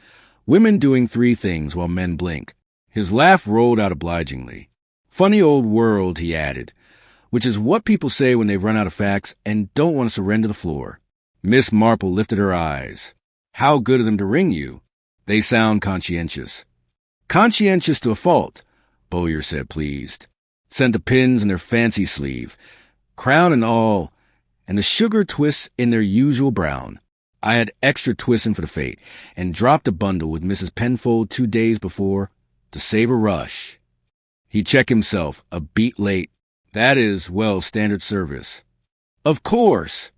A: Women doing 3 things while men blink. His laugh rolled out obligingly. Funny old world, he added, which is what people say when they've run out of facts and don't want to surrender the floor. Miss Marple lifted her eyes. How good of them to ring you. They sound conscientious. Conscientious to a fault, Bowyer said, pleased. Sent the pins in their fancy sleeve, crown and all, and the sugar twists in their usual brown. I had extra twisting for the fate, and dropped a bundle with Mrs. Penfold 2 days before to save a rush. He checked himself, a beat late. That is, well, standard service. Of course,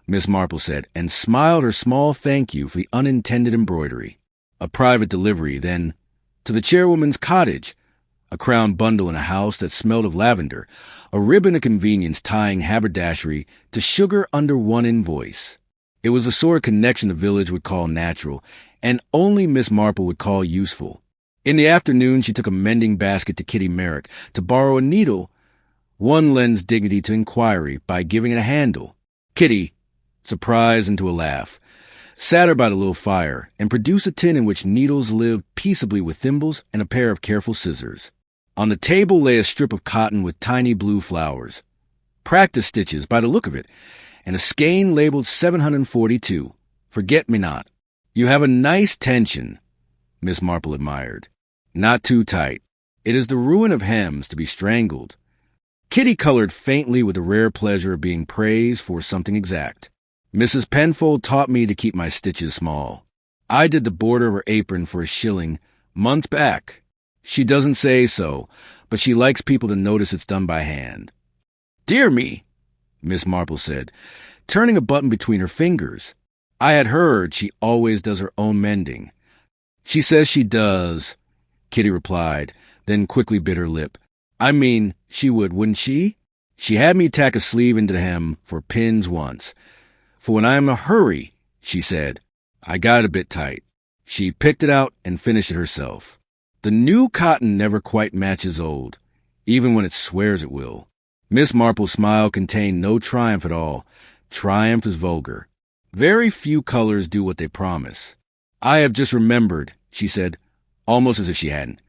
A: Miss Marple said, and smiled her small thank you for the unintended embroidery. A private delivery, then, to the chairwoman's cottage, a crown bundle in a house that smelled of lavender, a ribbon of convenience tying haberdashery to sugar under one invoice. It was the sort of connection the village would call natural, and only Miss Marple would call useful. In the afternoon, she took a mending basket to Kitty Merrick to borrow a needle. One lends dignity to inquiry by giving it a handle. Kitty, surprised into a laugh, sat her by the little fire and produced a tin in which needles lived peaceably with thimbles and a pair of careful scissors. On the table lay a strip of cotton with tiny blue flowers. Practice stitches, by the look of it, and a skein labeled 742, Forget-me-not. You have a nice tension, Miss Marple admired. Not too tight. It is the ruin of hems to be strangled. Kitty colored faintly with the rare pleasure of being praised for something exact. Mrs. Penfold taught me to keep my stitches small. I did the border of her apron for $1 months back. She doesn't say so, but she likes people to notice it's done by hand. Dear me, Miss Marple said, turning a button between her fingers. I had heard she always does her own mending. She says she does, Kitty replied, then quickly bit her lip. I mean, she would, wouldn't she? She had me tack a sleeve into the hem for pins once. For when I am in a hurry, she said, I got it a bit tight. She picked it out and finished it herself. The new cotton never quite matches old, even when it swears it will. Miss Marple's smile contained no triumph at all. Triumph is vulgar. Very few colors do what they promise. I have just remembered, she said, almost as if she hadn't,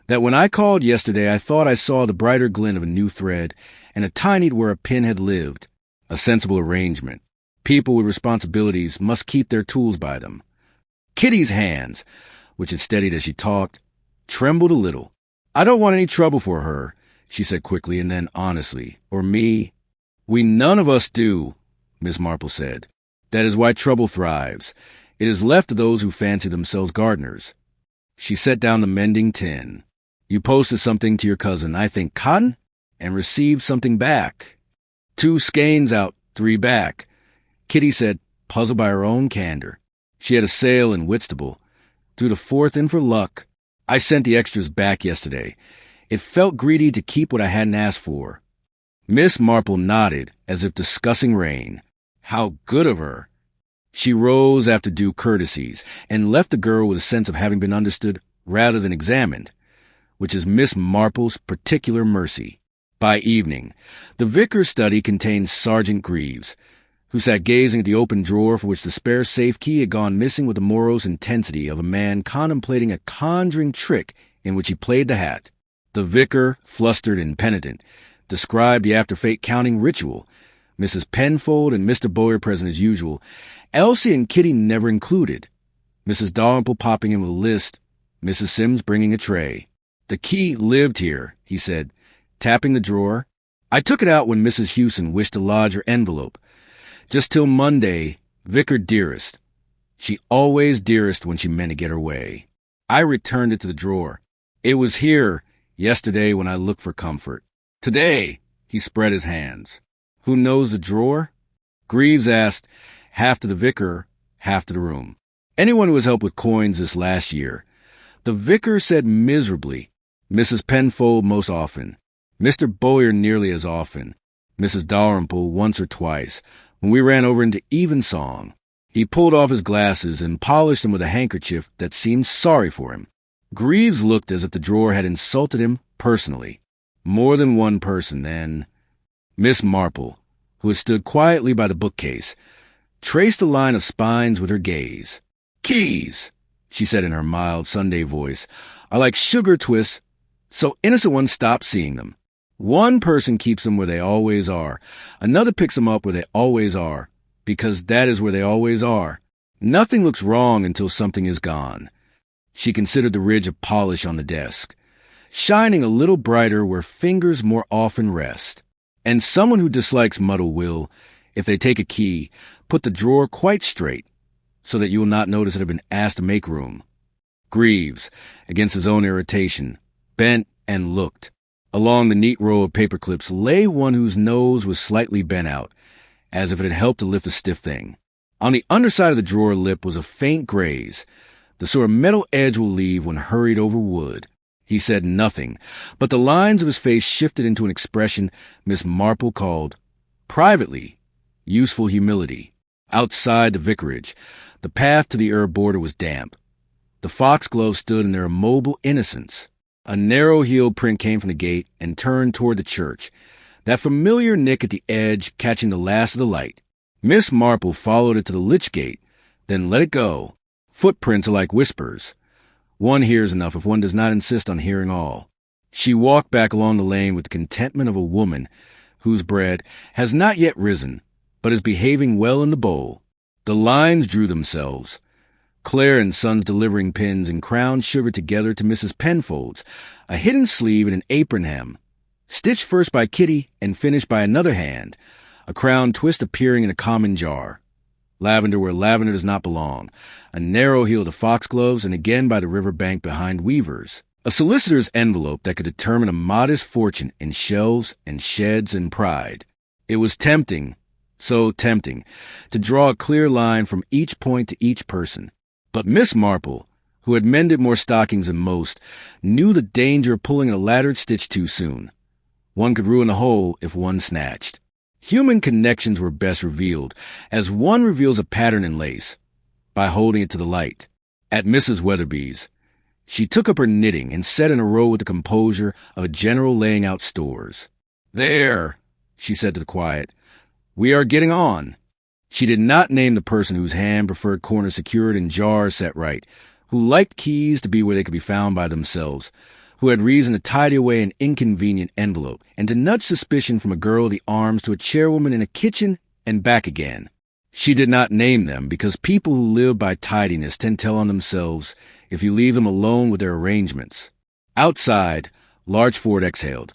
A: that when I called yesterday I thought I saw the brighter glint of a new thread and a tinied where a pin had lived. A sensible arrangement. People with responsibilities must keep their tools by them. Kitty's hands, which had steadied as she talked, trembled a little. I don't want any trouble for her, she said quickly, and then honestly, or me. We none of us do, Miss Marple said. That is why trouble thrives. It is left to those who fancy themselves gardeners. She set down the mending tin. You posted something to your cousin, I think cotton, and received something back. 2 skeins out, 3 back. Kitty said, puzzled by her own candor. She had a sale in Whitstable. Threw the 4th in for luck. I sent the extras back yesterday. It felt greedy to keep what I hadn't asked for. Miss Marple nodded as if discussing rain. How good of her! She rose after due courtesies and left the girl with a sense of having been understood rather than examined, which is Miss Marple's particular mercy. By evening, the vicar's study contained Sergeant Greaves, who sat gazing at the open drawer for which the spare safe key had gone missing with the morose intensity of a man contemplating a conjuring trick in which he played the hat. The vicar, flustered and penitent, described the after-fate counting ritual, Mrs. Penfold and Mr. Bowyer present as usual, Elsie and Kitty never included, Mrs. Dalrymple popping in with a list, Mrs. Sims bringing a tray. The key lived here, he said, tapping the drawer. I took it out when Mrs. Hewson wished to lodge her envelope. Just till Monday, Vicar dearest. She always dearest when she meant to get her way. I returned it to the drawer. It was here, Yesterday when I looked for comfort. Today, he spread his hands. Who knows the drawer? Greaves asked, half to the vicar, half to the room. Anyone who has helped with coins this last year. The vicar said miserably. Mrs. Penfold most often. Mr. Bowyer nearly as often. Mrs. Dalrymple once or twice, when we ran over into evensong. He pulled off his glasses and polished them with a handkerchief that seemed sorry for him. Greaves looked as if the drawer had insulted him personally. More than one person, then. Miss Marple, who had stood quietly by the bookcase, traced a line of spines with her gaze. "Keys," she said in her mild Sunday voice, "are like sugar twists, so innocent ones stop seeing them. One person keeps them where they always are. Another picks them up where they always are, because that is where they always are. Nothing looks wrong until something is gone." She considered the ridge of polish on the desk, shining a little brighter where fingers more often rest. And someone who dislikes muddle will, if they take a key, put the drawer quite straight, so that you will not notice it had been asked to make room. Greaves, against his own irritation, bent and looked. Along the neat row of paper clips lay one whose nose was slightly bent out, as if it had helped to lift a stiff thing. On the underside of the drawer lip was a faint graze, the sort of metal edge will leave when hurried over wood. He said nothing, but the lines of his face shifted into an expression Miss Marple called, privately, useful humility. Outside the vicarage, the path to the herb border was damp. The foxgloves stood in their immobile innocence. A narrow-heeled print came from the gate and turned toward the church, that familiar nick at the edge catching the last of the light. Miss Marple followed it to the lich gate, then let it go. Footprints are like whispers. One hears enough if one does not insist on hearing all. She walked back along the lane with the contentment of a woman whose bread has not yet risen, but is behaving well in the bowl. The lines drew themselves. Claire and Sons delivering pins and crowns sugared together to Mrs. Penfold's, a hidden sleeve and an apron hem, stitched first by Kitty and finished by another hand, a crown twist appearing in a common jar. Lavender where lavender does not belong, a narrow heel to foxgloves, and again by the river bank behind Weaver's. A solicitor's envelope that could determine a modest fortune in shelves and sheds and pride. It was tempting, so tempting, to draw a clear line from each point to each person. But Miss Marple, who had mended more stockings than most, knew the danger of pulling a laddered stitch too soon. One could ruin the whole if one snatched. Human connections were best revealed, as one reveals a pattern in lace, by holding it to the light. At Mrs. Weatherby's, she took up her knitting and sat in a row with the composure of a general laying out stores. "There," she said to the quiet, "we are getting on." She did not name the person whose hand preferred corners secured and jars set right, who liked keys to be where they could be found by themselves, who had reason to tidy away an inconvenient envelope, and to nudge suspicion from a girl of the arms to a chairwoman in a kitchen and back again. She did not name them because people who live by tidiness tend to tell on themselves if you leave them alone with their arrangements. Outside, Larchford exhaled,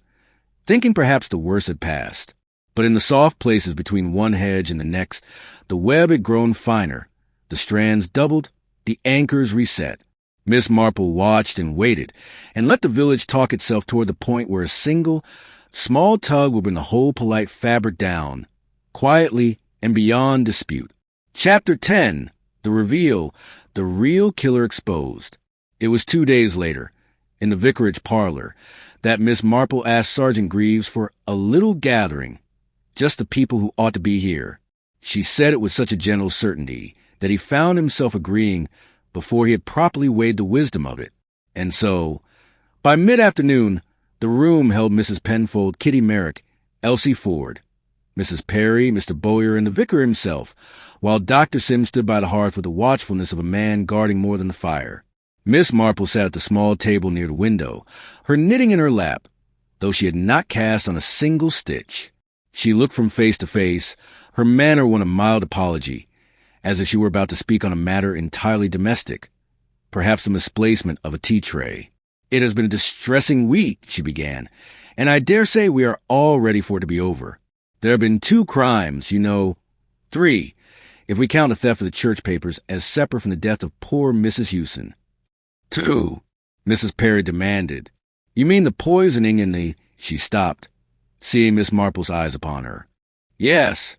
A: thinking perhaps the worst had passed. But in the soft places between one hedge and the next, the web had grown finer, the strands doubled, the anchors reset. Miss Marple watched and waited, and let the village talk itself toward the point where a single, small tug would bring the whole polite fabric down, quietly and beyond dispute. Chapter 10. The Reveal. The Real Killer Exposed. It was 2 days later, in the vicarage parlor, that Miss Marple asked Sergeant Greaves for a little gathering, just the people who ought to be here. She said it with such a gentle certainty that he found himself agreeing before he had properly weighed the wisdom of it. And so, by mid-afternoon, the room held Mrs. Penfold, Kitty Merrick, Elsie Ford, Mrs. Perry, Mr. Bowyer, and the vicar himself, while Dr. Sims stood by the hearth with the watchfulness of a man guarding more than the fire. Miss Marple sat at the small table near the window, her knitting in her lap, though she had not cast on a single stitch. She looked from face to face, her manner one of mild apology, as if she were about to speak on a matter entirely domestic, perhaps the misplacement of a tea-tray. "It has been a distressing week," she began, "and I dare say we are all ready for it to be over. There have been 2 crimes, you know, 3, if we count the theft of the church papers as separate from the death of poor Mrs. Hewson." "2," Mrs. Perry demanded. You mean the poisoning in the—" She stopped, seeing Miss Marple's eyes upon her. "Yes,"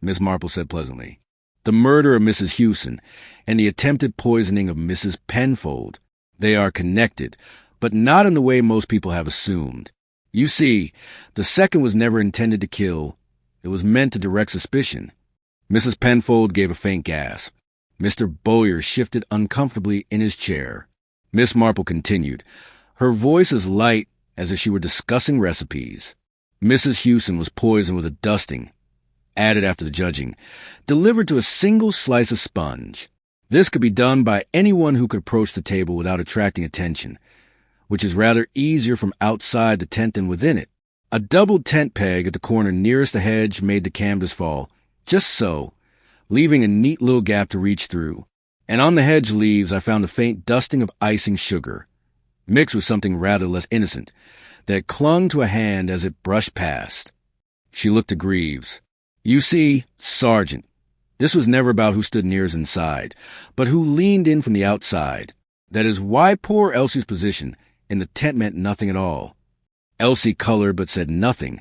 A: Miss Marple said pleasantly. "The murder of Mrs. Hewson and the attempted poisoning of Mrs. Penfold. They are connected, but not in the way most people have assumed. You see, the second was never intended to kill. It was meant to direct suspicion." Mrs. Penfold gave a faint gasp. Mr. Bowyer shifted uncomfortably in his chair. Miss Marple continued, her voice as light as if she were discussing recipes. "Mrs. Hewson was poisoned with a dusting, added after the judging, delivered to a single slice of sponge. This could be done by anyone who could approach the table without attracting attention, which is rather easier from outside the tent than within it. A doubled tent peg at the corner nearest the hedge made the canvas fall, just so, leaving a neat little gap to reach through. And on the hedge leaves I found a faint dusting of icing sugar, mixed with something rather less innocent, that clung to a hand as it brushed past." She looked to Greaves. "You see, Sergeant, this was never about who stood nearest inside, but who leaned in from the outside. That is why poor Elsie's position in the tent meant nothing at all." Elsie colored but said nothing,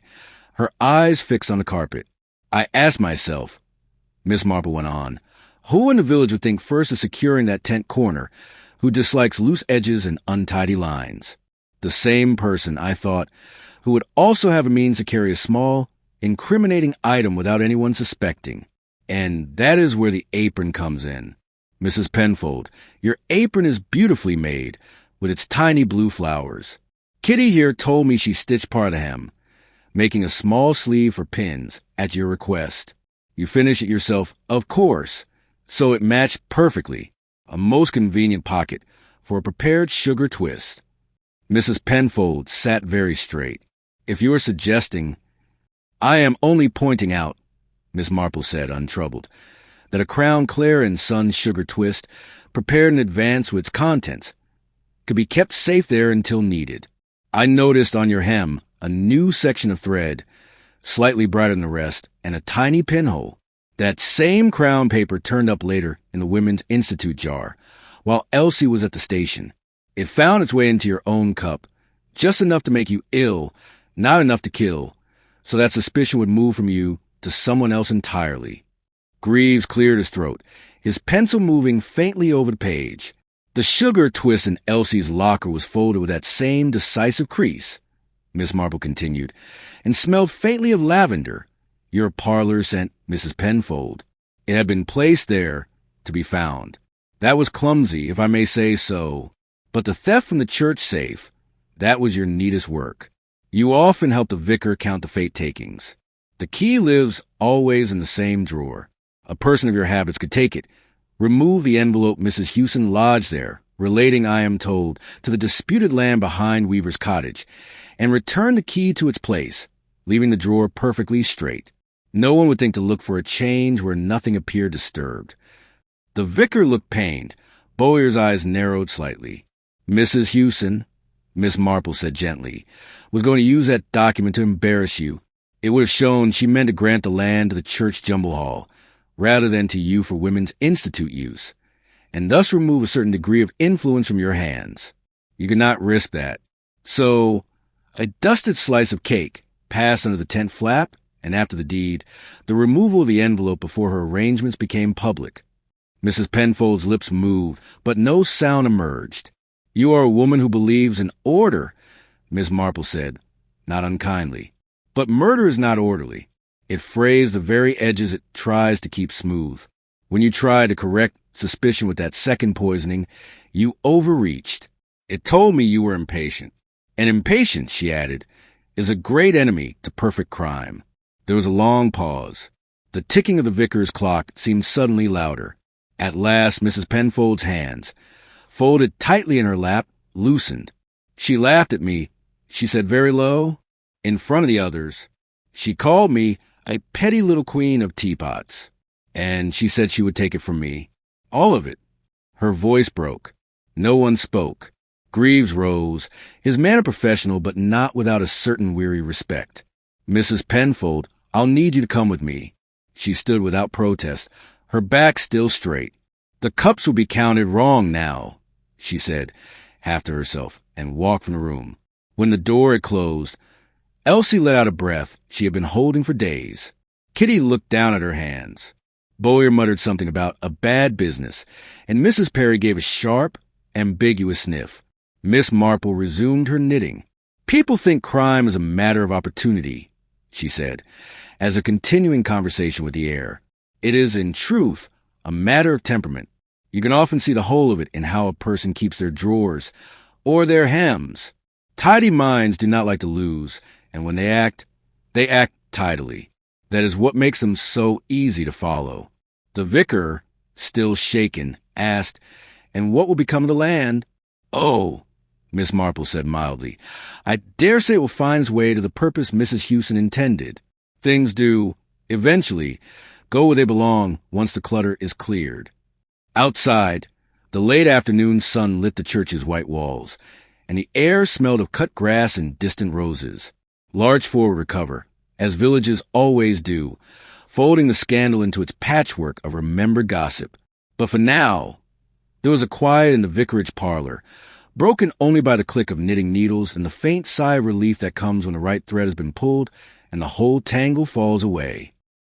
A: her eyes fixed on the carpet. "I asked myself," Miss Marple went on, "who in the village would think first of securing that tent corner, who dislikes loose edges and untidy lines? The same person, I thought, who would also have a means to carry a small, incriminating item without anyone suspecting. And that is where the apron comes in. Mrs. Penfold, your apron is beautifully made, with its tiny blue flowers. Kitty here told me she stitched part of the hem, making a small sleeve for pins, at your request. You finished it yourself, of course, so it matched perfectly. A most convenient pocket for a prepared sugar twist." Mrs. Penfold sat very straight. "If you are suggesting—" "I am only pointing out," Miss Marple said, untroubled, "that a Crown Clare and Son sugar twist, prepared in advance with its contents, could be kept safe there until needed. I noticed on your hem a new section of thread, slightly brighter than the rest, and a tiny pinhole. That same crown paper turned up later in the Women's Institute jar, while Elsie was at the station. It found its way into your own cup, just enough to make you ill, not enough to kill, so that suspicion would move from you to someone else entirely." Greaves cleared his throat, his pencil moving faintly over the page. "The sugar twist in Elsie's locker was folded with that same decisive crease," Miss Marple continued, "and smelled faintly of lavender. Your parlor scent, Mrs. Penfold. It had been placed there to be found. That was clumsy, if I may say so. But the theft from the church safe, that was your neatest work. You often help the vicar count the fate takings. The key lives always in the same drawer. A person of your habits could take it, remove the envelope Mrs. Hewson lodged there, relating, I am told, to the disputed land behind Weaver's cottage, and return the key to its place, leaving the drawer perfectly straight. No one would think to look for a change where nothing appeared disturbed." The vicar looked pained. Bowyer's eyes narrowed slightly. "Mrs. Hewson," Miss Marple said gently, "was going to use that document to embarrass you. It would have shown she meant to grant the land to the church jumble hall, rather than to you for Women's Institute use, and thus remove a certain degree of influence from your hands. You could not risk that. So, a dusted slice of cake passed under the tent flap, and after the deed, the removal of the envelope before her arrangements became public." Mrs. Penfold's lips moved, but no sound emerged. "You are a woman who believes in order," Miss Marple said, not unkindly. "But murder is not orderly. It frays the very edges it tries to keep smooth. When you tried to correct suspicion with that second poisoning, you overreached. It told me you were impatient. And impatience," she added, "is a great enemy to perfect crime." There was a long pause. The ticking of the vicar's clock seemed suddenly louder. At last Mrs. Penfold's hands, folded tightly in her lap, loosened. She laughed at me. She said very low, in front of the others, she called me a petty little queen of teapots. And she said she would take it from me. All of it. Her voice broke. No one spoke. Greaves rose, his manner professional but not without a certain weary respect. "Mrs. Penfold, I'll need you to come with me." She stood without protest, her back still straight. "The cups will be counted wrong now," she said, half to herself, and walked from the room. When the door had closed, Elsie let out a breath she had been holding for days. Kitty looked down at her hands. Bowyer muttered something about a bad business, and Mrs. Perry gave a sharp, ambiguous sniff. Miss Marple resumed her knitting. "People think crime is a matter of opportunity," she said, as a continuing conversation with the air. "It is, in truth, a matter of temperament. You can often see the whole of it in how a person keeps their drawers, or their hems. Tidy minds do not like to lose, and when they act tidily. That is what makes them so easy to follow." The vicar, still shaken, asked, "And what will become of the land?" "Oh," Miss Marple said mildly, "I dare say it will find its way to the purpose Mrs. Hewson intended. Things do, eventually, go where they belong once the clutter is cleared." Outside, the late afternoon sun lit the church's white walls, and the air smelled of cut grass and distant roses. Larchford would recover, as villages always do, folding the scandal into its patchwork of remembered gossip. But for now, there was a quiet in the vicarage parlor, broken only by the click of knitting needles and the faint sigh of relief that comes when the right thread has been pulled and the whole tangle falls away.